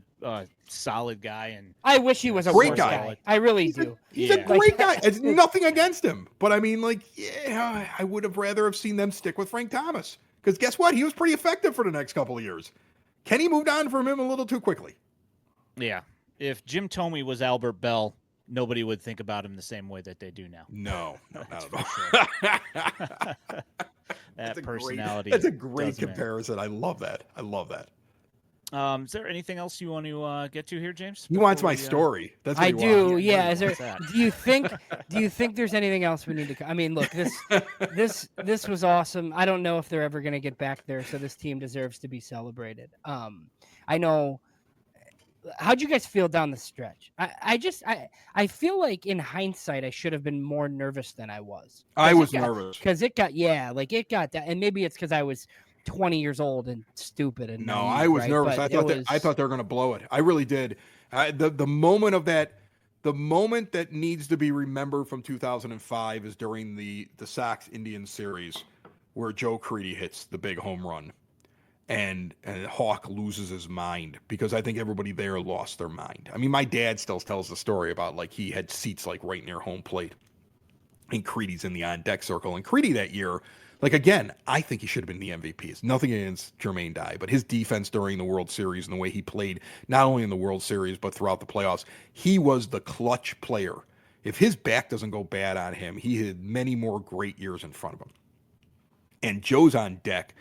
solid guy, and I wish he was a great worse guy. I really do. He's a great guy. It's nothing against him, but I mean, like, yeah, I would have rather have seen them stick with Frank Thomas because guess what? He was pretty effective for the next couple of years. Kenny moved on from him a little too quickly. Yeah, if Jim Thome was Albert Bell, nobody would think about him the same way that they do now. No, not at all. That personality. That's a great comparison. I love that. Is there anything else you want to get to here, James? He wants my story. That's what I do. wants. Yeah. Is there? Do you think there's anything else we need to? I mean, look, this was awesome. I don't know if they're ever going to get back there, so this team deserves to be celebrated. I know. How'd you guys feel down the stretch? I feel like in hindsight I should have been more nervous than I was. I was nervous because it got that, and maybe it's because I was 20 years old and stupid and no, naive, I was right? nervous. But I thought they were going to blow it. I really did. The moment that needs to be remembered from 2005 is during the Sox Indians series where Joe Crede hits the big home run. And Hawk loses his mind because I think everybody there lost their mind. I mean, my dad still tells the story about like he had seats like right near home plate, and Creedy's in the on deck circle. And Crede that year, like again, I think he should have been the MVP. It's nothing against Jermaine Dye, but his defense during the World Series and the way he played, not only in the World Series but throughout the playoffs, he was the clutch player. If his back doesn't go bad on him, he had many more great years in front of him. And Joe's on deck.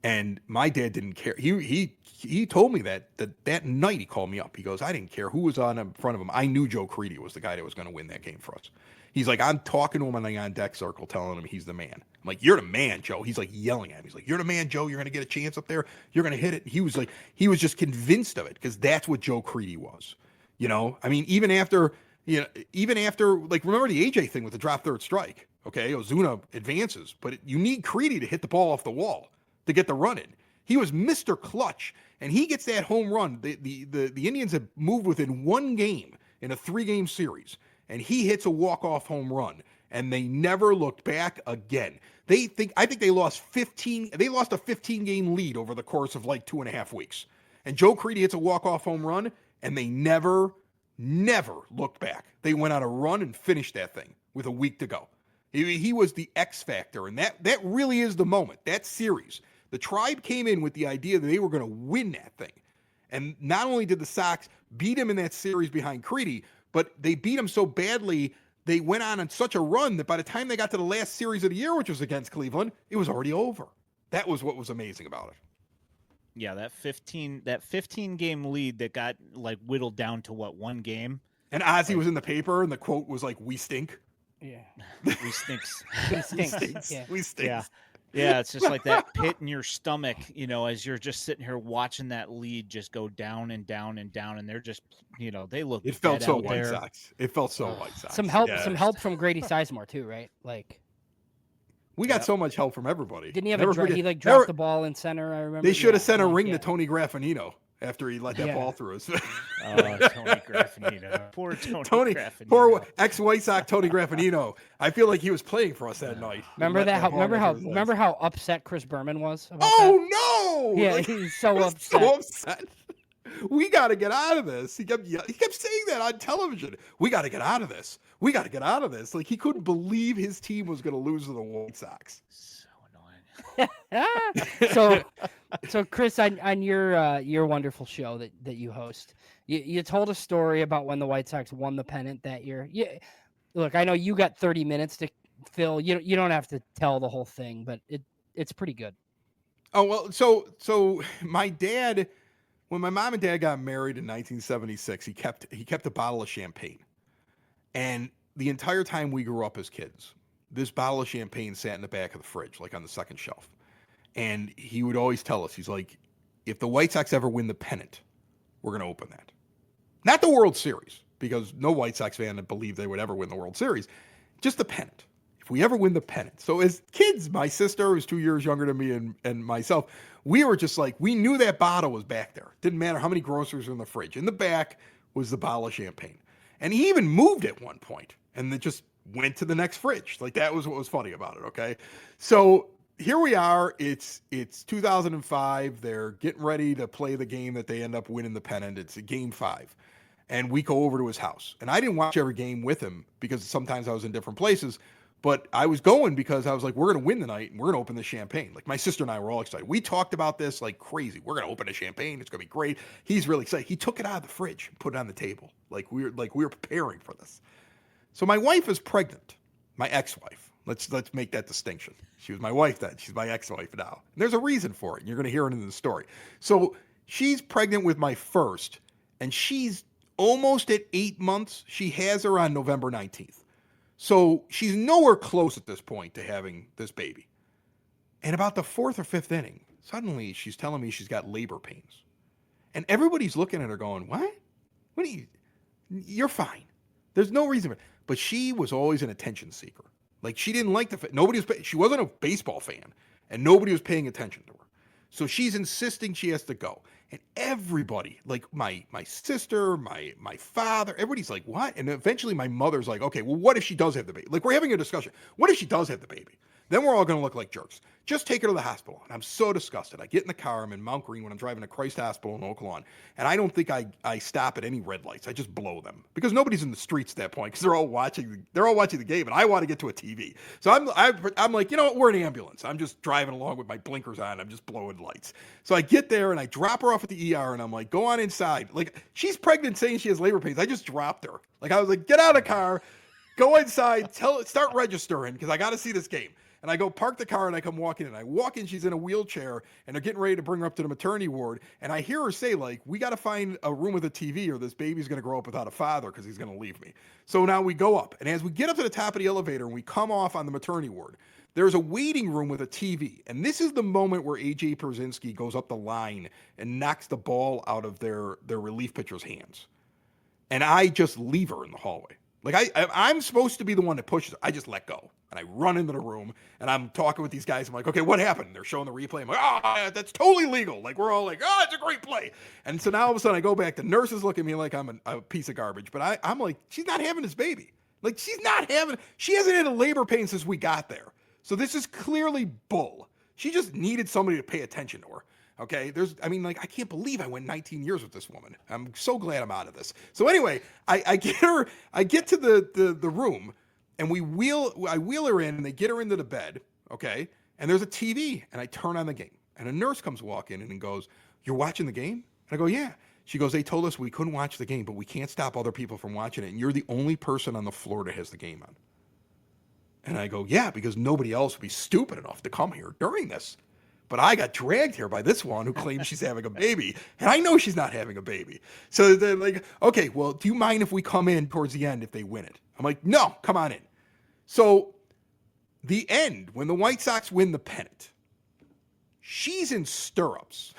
And my dad didn't care. He told me that night he called me up. He goes, I didn't care who was on in front of him. I knew Joe Crede was the guy that was going to win that game for us. He's like, I'm talking to him on the on-deck circle, telling him he's the man. I'm like, you're the man, Joe. He's like yelling at me. He's like, you're the man, Joe. You're going to get a chance up there. You're going to hit it. He was just convinced of it because that's what Joe Crede was. You know, I mean, even after, like, remember the AJ thing with the drop third strike? Okay, Ozuna advances, but you need Crede to hit the ball off the wall to get the run in. He was Mr. Clutch, and he gets that home run. The Indians have moved within one game in a 3-game series, and he hits a walk-off home run, and they never looked back again. I think they lost 15. They lost a 15-game lead over the course of like 2.5 weeks. And Joe Crede hits a walk-off home run, and they never looked back. They went on a run and finished that thing with a week to go. He was the X factor, and that really is the moment. That series. The Tribe came in with the idea that they were going to win that thing. And not only did the Sox beat him in that series behind Crede, but they beat him so badly, they went on such a run that by the time they got to the last series of the year, which was against Cleveland, it was already over. That was what was amazing about it. Yeah, that 15-game lead that got like whittled down to one game. And Ozzie was in the paper, and the quote was like, "We stink." Yeah, we stinks. We stinks. Yeah. We stinks. Yeah. Yeah, it's just like that pit in your stomach, as you're just sitting here watching that lead just go down and down and down, and they're just, they look It felt dead so out White there. Sox. It felt so Ugh. White Sox. Some help, Yeah. some help from Grady Sizemore too, right? Like, We got Yep. so much help from everybody. didn't he have Never he forget- like never- dropped the ball in center? I remember They should have Yeah, sent a like, ring yeah. to Tony Graffinino after he let that Yeah. ball through his. Tony Graffinino. Poor Tony Graffinino. Poor ex-White Sox Tony Graffinino. I feel like he was playing for us that night. Remember Let that? ball Remember go how through his legs. remember how upset Chris Berman was about that? Oh no! Yeah, Like, he's so he was upset. So upset. We got to get out of this. He kept saying that on television. We got to get out of this. We got to get out of this. Like he couldn't believe his team was going to lose to the White Sox. So annoying. So Chris, on your wonderful show that you host, you told a story about when the White Sox won the pennant that year. Look, I know you got 30 minutes to fill. You don't have to tell the whole thing, but it's pretty good. Oh well, so my dad, when my mom and dad got married in 1976, he kept a bottle of champagne, and the entire time we grew up as kids, this bottle of champagne sat in the back of the fridge, like on the second shelf, and he would always tell us, he's like, if the White Sox ever win the pennant, we're gonna open that, not the World Series, because no White Sox fan had believed they would ever win the World Series, just the pennant. If we ever win the pennant. So as kids, my sister was 2 years younger than me and myself, we were just like, we knew that bottle was back there. Didn't matter how many groceries were in the fridge. In the back was the bottle of champagne. And he even moved at one point and then just went to the next fridge. Like that was what was funny about it, okay? So here we are. It's 2005. They're getting ready to play the game that they end up winning the pennant. It's a game 5. And we go over to his house. And I didn't watch every game with him because sometimes I was in different places. But I was going because I was like, we're going to win the night and we're going to open the champagne. Like my sister and I were all excited. We talked about this like crazy. We're going to open a champagne. It's going to be great. He's really excited. He took it out of the fridge and put it on the table. Like we were preparing for this. So my wife is pregnant. My ex-wife. Let's make that distinction. She was my wife then. She's my ex-wife now. And there's a reason for it. And you're going to hear it in the story. So she's pregnant with my first, and she's almost at 8 months. She has her on November 19th. So she's nowhere close at this point to having this baby. And about the 4th or 5th inning, suddenly she's telling me she's got labor pains. And everybody's looking at her going, what? What are you're fine. There's no reason. But she was always an attention seeker. Like she didn't like she wasn't a baseball fan and nobody was paying attention to her. So she's insisting she has to go. And everybody, like my sister, my father, everybody's like, what? And eventually my mother's like, okay, well, what if she does have the baby? Like we're having a discussion. What if she does have the baby? Then we're all going to look like jerks. Just take her to the hospital. And I'm so disgusted. I get in the car. I'm in Mount Green when I'm driving to Christ Hospital in Oak Lawn. And I don't think I stop at any red lights. I just blow them because nobody's in the streets at that point because they're all watching the game and I want to get to a TV. So I'm like, you know what? We're an ambulance. I'm just driving along with my blinkers on. I'm just blowing lights. So I get there and I drop her off at the ER and I'm like, go on inside. Like she's pregnant saying she has labor pains. I just dropped her. Like I was like, get out of the car, go inside, start registering because I got to see this game. And I go park the car and I come walking in. I walk in, she's in a wheelchair and they're getting ready to bring her up to the maternity ward. And I hear her say like, we got to find a room with a TV or this baby's going to grow up without a father because he's going to leave me. So now we go up. And as we get up to the top of the elevator and we come off on the maternity ward, there's a waiting room with a TV. And this is the moment where A.J. Pierzynski goes up the line and knocks the ball out of their relief pitcher's hands. And I just leave her in the hallway. Like I'm supposed to be the one that pushes her. I just let go. And I run into the room and I'm talking with these guys. I'm like, okay, what happened? They're showing the replay. I'm like, that's totally legal. Like we're all like, it's a great play. And so now all of a sudden I go back. The nurses look at me like I'm a piece of garbage. But I'm like, she's not having this baby. Like she hasn't had a labor pain since we got there. So this is clearly bull. She just needed somebody to pay attention to her. Okay, I can't believe I went 19 years with this woman. I'm so glad I'm out of this. So anyway, I get to the room, and I wheel her in, and they get her into the bed, okay? And there's a TV, and I turn on the game. And a nurse comes walking in and goes, "You're watching the game?" And I go, "Yeah." She goes, "They told us we couldn't watch the game, but we can't stop other people from watching it, and you're the only person on the floor that has the game on." And I go, "Yeah, because nobody else would be stupid enough to come here during this. But I got dragged here by this one who claims she's having a baby. And I know she's not having a baby." So they're like, "Okay, well, do you mind if we come in towards the end if they win it?" I'm like, "No, come on in." So the end, when the White Sox win the pennant, she's in stirrups,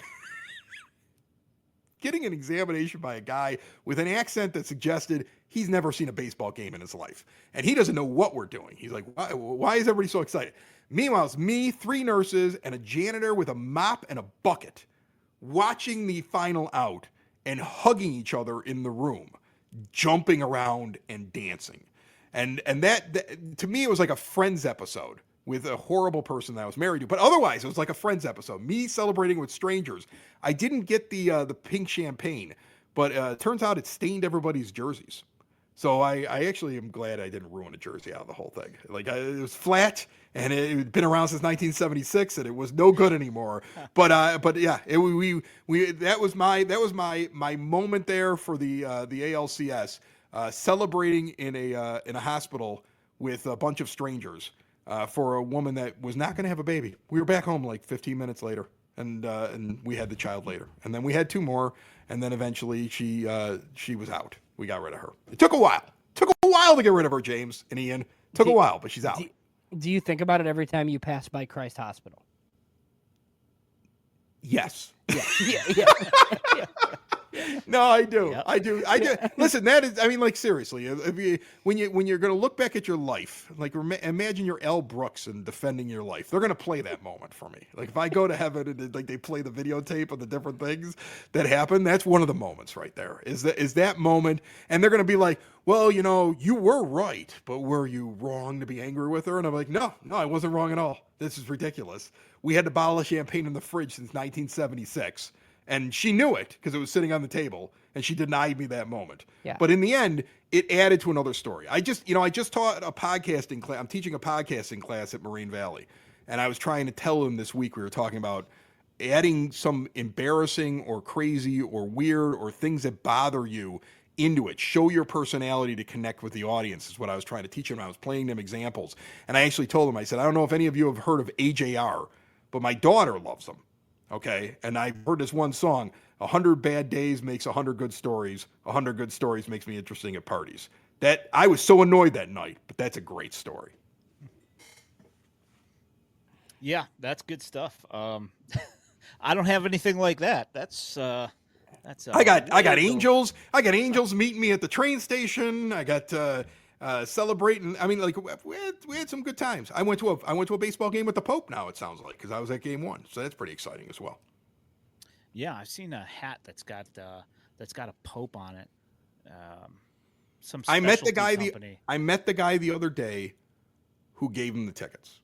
getting an examination by a guy with an accent that suggested he's never seen a baseball game in his life. And he doesn't know what we're doing. He's like, why is everybody so excited? Meanwhile, it's me, 3 nurses, and a janitor with a mop and a bucket watching the final out and hugging each other in the room, jumping around and dancing. And that to me, it was like a Friends episode with a horrible person that I was married to. But otherwise, it was like a Friends episode. Me celebrating with strangers. I didn't get the pink champagne, but turns out it stained everybody's jerseys. So I actually am glad I didn't ruin a jersey out of the whole thing. Like it was flat, and it had been around since 1976, and it was no good anymore. But yeah, that was my moment there for the ALCS, celebrating in a hospital with a bunch of strangers for a woman that was not going to have a baby. We were back home like 15 minutes later, and we had the child later, and then we had 2 more, and then eventually she was out. We got rid of her. It took a while. Took a while to get rid of her, James and Ian. Took a while, but she's out. Do you think about it every time you pass by Christ Hospital? Yes. Yeah. No, I do. Yep. I do. Listen, that is, I mean, like, seriously, when you're going to look back at your life, like, imagine you're Al Brooks and defending your life. They're going to play that moment for me. Like, if I go to heaven and like they play the videotape of the different things that happen, that's one of the moments right there. Is that moment, and they're going to be like, well, you were right, but were you wrong to be angry with her? And I'm like, no, I wasn't wrong at all. This is ridiculous. We had a bottle of champagne in the fridge since 1976. And she knew it because it was sitting on the table, and she denied me that moment. Yeah. But in the end, it added to another story. I just taught a podcasting class. I'm teaching a podcasting class at Moraine Valley, and I was trying to tell them this week, we were talking about adding some embarrassing or crazy or weird or things that bother you into it. Show your personality to connect with the audience is what I was trying to teach them. I was playing them examples. And I actually told them, I said, I don't know if any of you have heard of AJR, but my daughter loves them. Okay, and I've heard this one song, 100 bad days makes 100 good stories. 100 good stories makes me interesting at parties. That I was so annoyed that night, but that's a great story. Yeah, that's good stuff. I don't have anything like that. That's I got angels. I got angels meeting me at the train station. I got celebrating. I mean, like we had some good times. I went to a baseball game with the Pope. Now it sounds like, because I was at game 1, so that's pretty exciting as well. Yeah, I've seen a hat that's got a Pope on it. Some I met the guy. company. I met the guy the other day who gave him the tickets.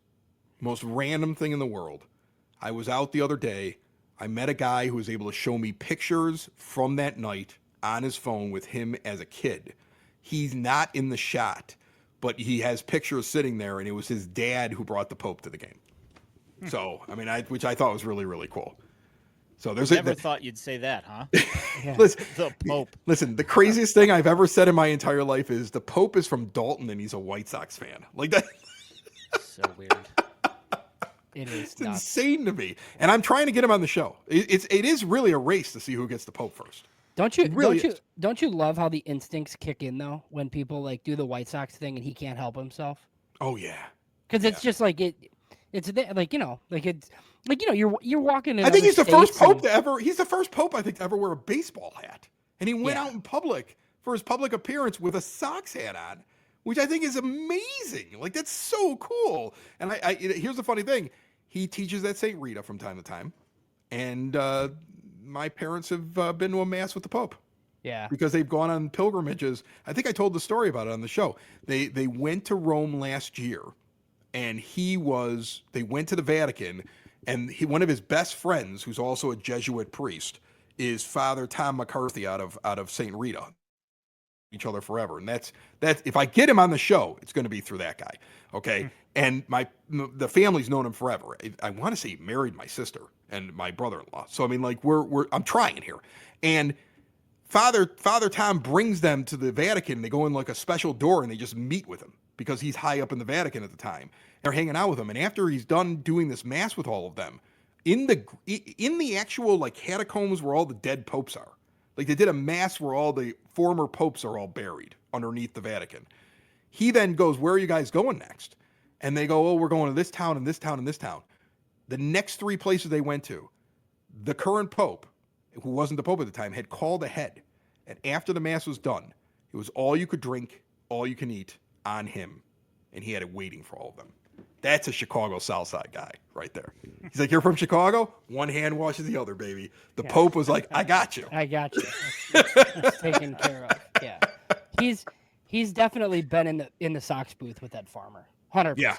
Most random thing in the world. I was out the other day. I met a guy who was able to show me pictures from that night on his phone with him as a kid. He's not in the shot, but he has pictures sitting there, and it was his dad who brought the Pope to the game. So, I mean, which I thought was really, really cool. So there's Never thought you'd say that, huh? Yeah. Listen, The Pope. Listen, the craziest thing I've ever said in my entire life is the Pope is from Dalton and he's a White Sox fan. Like that. So weird. It is It's nuts. insane to me. And I'm trying to get him on the show. It is really a race to see who gets the Pope first. Don't you It really don't you is. don't you love how the instincts kick in though when people like do the White Sox thing and he can't help himself? Oh yeah. Because it's just like it's like you're walking in. I think he's the other first states Pope and- to ever. He's the first Pope I think to ever wear a baseball hat, and he went Yeah. out in public for his public appearance with a Sox hat on, which I think is amazing. Like that's so cool. And here's the funny thing: he teaches at St. Rita from time to time, and my parents have been to a mass with the Pope. Yeah. Because they've gone on pilgrimages. I think I told the story about it on the show. They went to Rome last year, and they went to the Vatican, and one of his best friends, who's also a Jesuit priest, is Father Tom McCarthy out of St. Rita. Each other forever, and that's if I get him on the show, it's going to be through that guy. Okay, and the family's known him forever. I want to say he married my sister and my brother-in-law. So I mean, like I'm trying here, and Father Tom brings them to the Vatican. They go in like a special door and they just meet with him because he's high up in the Vatican at the time. They're hanging out with him, and after he's done doing this mass with all of them, in the actual like catacombs where all the dead popes are, like they did a mass where all the former popes are all buried underneath the Vatican. He then goes, "Where are you guys going next?" and they go, oh, we're going to this town and this town and this town. The next 3 places they went to, the current Pope, who wasn't the Pope at the time, had called ahead. And after the Mass was done, it was all you could drink, all you can eat on him. And he had it waiting for all of them. That's a Chicago Southside guy right there. He's like, you're from Chicago? One hand washes the other, baby. The Pope was like, I got you. I got you. It's taken care of. Yeah. He's definitely been in the Sox booth with that farmer. 100%. Yeah,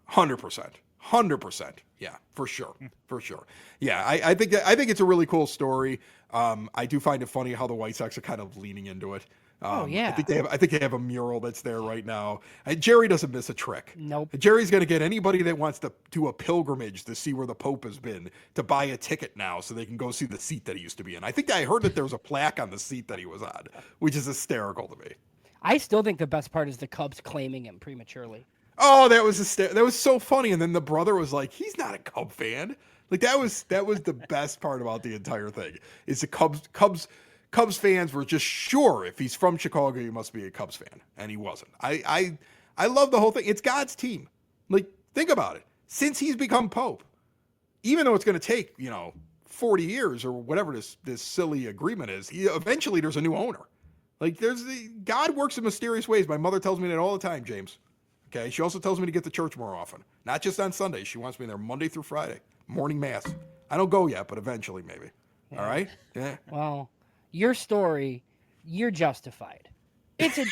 100%. 100%. Yeah, for sure. For sure. Yeah, I think it's a really cool story. I do find it funny how the White Sox are kind of leaning into it. Yeah. I think they have a mural that's there right now. Jerry doesn't miss a trick. Nope. Jerry's going to get anybody that wants to do a pilgrimage to see where the Pope has been to buy a ticket now so they can go see the seat that he used to be in. I think I heard that there was a plaque on the seat that he was on, which is hysterical to me. I still think the best part is the Cubs claiming him prematurely. Oh, that was so funny. And then the brother was like, he's not a Cub fan. Like that was the best part about the entire thing. Is the Cubs fans were just sure if he's from Chicago, he must be a Cubs fan, and he wasn't. I love the whole thing. It's God's team. Like, think about it. Since he's become Pope, even though it's going to take 40 years or whatever this silly agreement is, eventually there's a new owner. Like God works in mysterious ways. My mother tells me that all the time, James. Okay. She also tells me to get to church more often, not just on Sundays. She wants me there Monday through Friday, morning mass. I don't go yet, but eventually maybe. Yeah. All right. Yeah. Well, your story, you're justified. It's a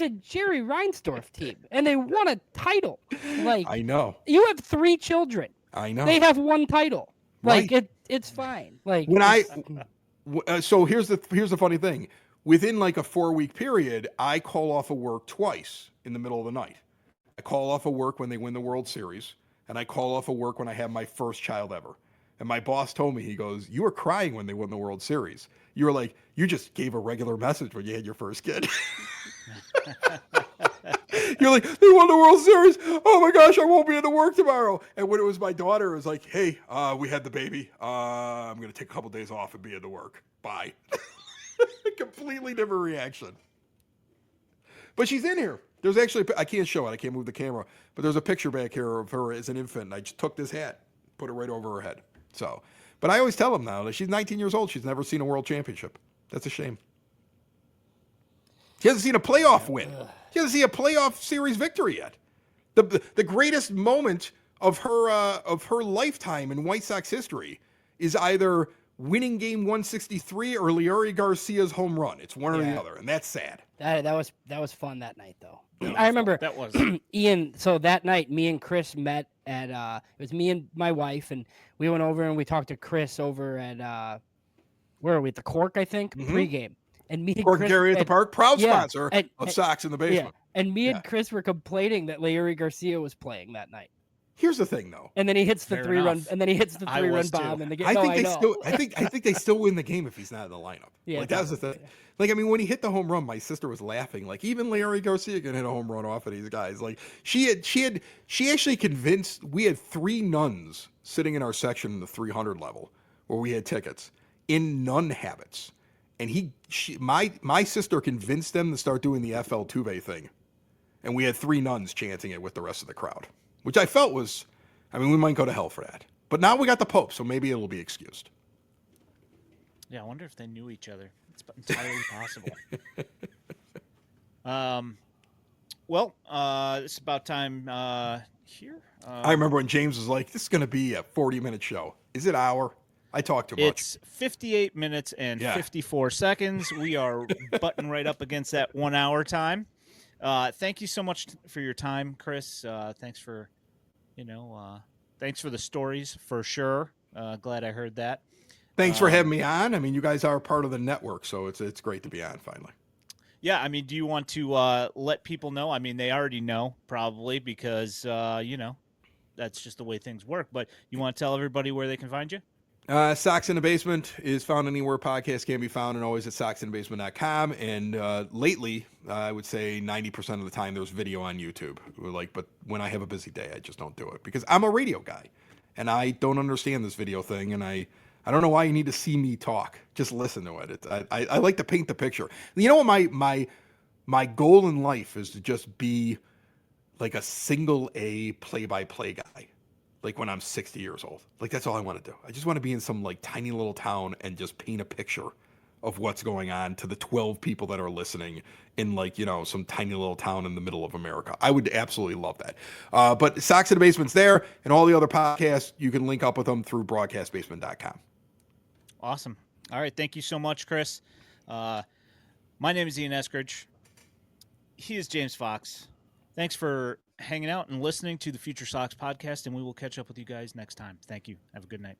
Jerry Reinsdorf team, and they won a title. Like, I know. You have 3 children. I know. They have 1 title. Like right. It's fine. Like so here's the funny thing. Within like a 4-week period, I call off of work twice in the middle of the night. I call off of work when they win the World Series, and I call off of work when I have my first child ever. And my boss told me, he goes, you were crying when they won the World Series. You were like, you just gave a regular message when you had your first kid. You're like, they won the World Series. Oh my gosh, I won't be able to work tomorrow. And when it was my daughter, it was like, hey, we had the baby. I'm going to take a couple days off and be into work. Bye. Completely different reaction. But she's in here. There's actually, I can't show it. I can't move the camera. But there's a picture back here of her as an infant. And I just took this hat, put it right over her head. So, but I always tell them now that she's 19 years old. She's never seen a world championship. That's a shame. She hasn't seen a playoff win. She hasn't seen a playoff series victory yet. The greatest moment of her lifetime in White Sox history is either winning game 163 or Leary Garcia's home run. It's one or the other, and that's sad. That was fun that night, though. I remember that was Ian. So that night, me and Chris met at it was me and my wife, and we went over and we talked to Chris over at where are we at the Cork, I think, pregame. And me and Cork Chris, Gary at the Park, proud sponsor of Sox in the Basement. Yeah. And me and Chris were complaining that Leary Garcia was playing that night. Here's the thing, though. And then he hits the Fair 3-run, enough. and then he hits the 3-run bomb, and I think they still win the game if he's not in the lineup. Yeah, like that's the thing. Like, I mean, when he hit the home run, my sister was laughing. Like, even Leary Garcia can hit a home run off of these guys. Like, she actually convinced. We had 3 nuns sitting in our section in the 300 level where we had tickets in nun habits, and my sister convinced them to start doing the FL Tuve thing, and we had 3 nuns chanting it with the rest of the crowd, which I felt was, I mean, we might go to hell for that. But now we got the Pope, so maybe it'll be excused. Yeah, I wonder if they knew each other. It's entirely possible. Well, it's about time here. I remember when James was like, this is going to be a 40-minute show. Is it hour? I talk too much. It's 58 minutes and 54 seconds. We are butting right up against that 1 hour time. Thank you so much for your time, Chris. Thanks for, thanks for the stories for sure. Glad I heard that. Thanks for having me on. I mean, you guys are part of the network, so it's great to be on finally. Yeah, I mean, do you want to let people know? I mean, they already know probably because, that's just the way things work. But you want to tell everybody where they can find you? Sox in the Basement is found anywhere podcasts can be found, and always at soxinthebasement.com. And lately, I would say 90% of the time there's video on YouTube. But when I have a busy day, I just don't do it because I'm a radio guy, and I don't understand this video thing, and I don't know why you need to see me talk. Just listen to it. I like to paint the picture. You know what my goal in life is to just be like a single A play-by-play guy, like when I'm 60 years old. Like that's all I want to do. I just want to be in some like tiny little town and just paint a picture of what's going on to the 12 people that are listening in like, you know, some tiny little town in the middle of America. I would absolutely love that. But Sox in the Basement's there, and all the other podcasts, you can link up with them through broadcastbasement.com. Awesome. All right. Thank you so much, Chris. My name is Ian Eskridge. He is James Fox. Thanks for hanging out and listening to the Future Sox podcast, and we will catch up with you guys next time. Thank you. Have a good night.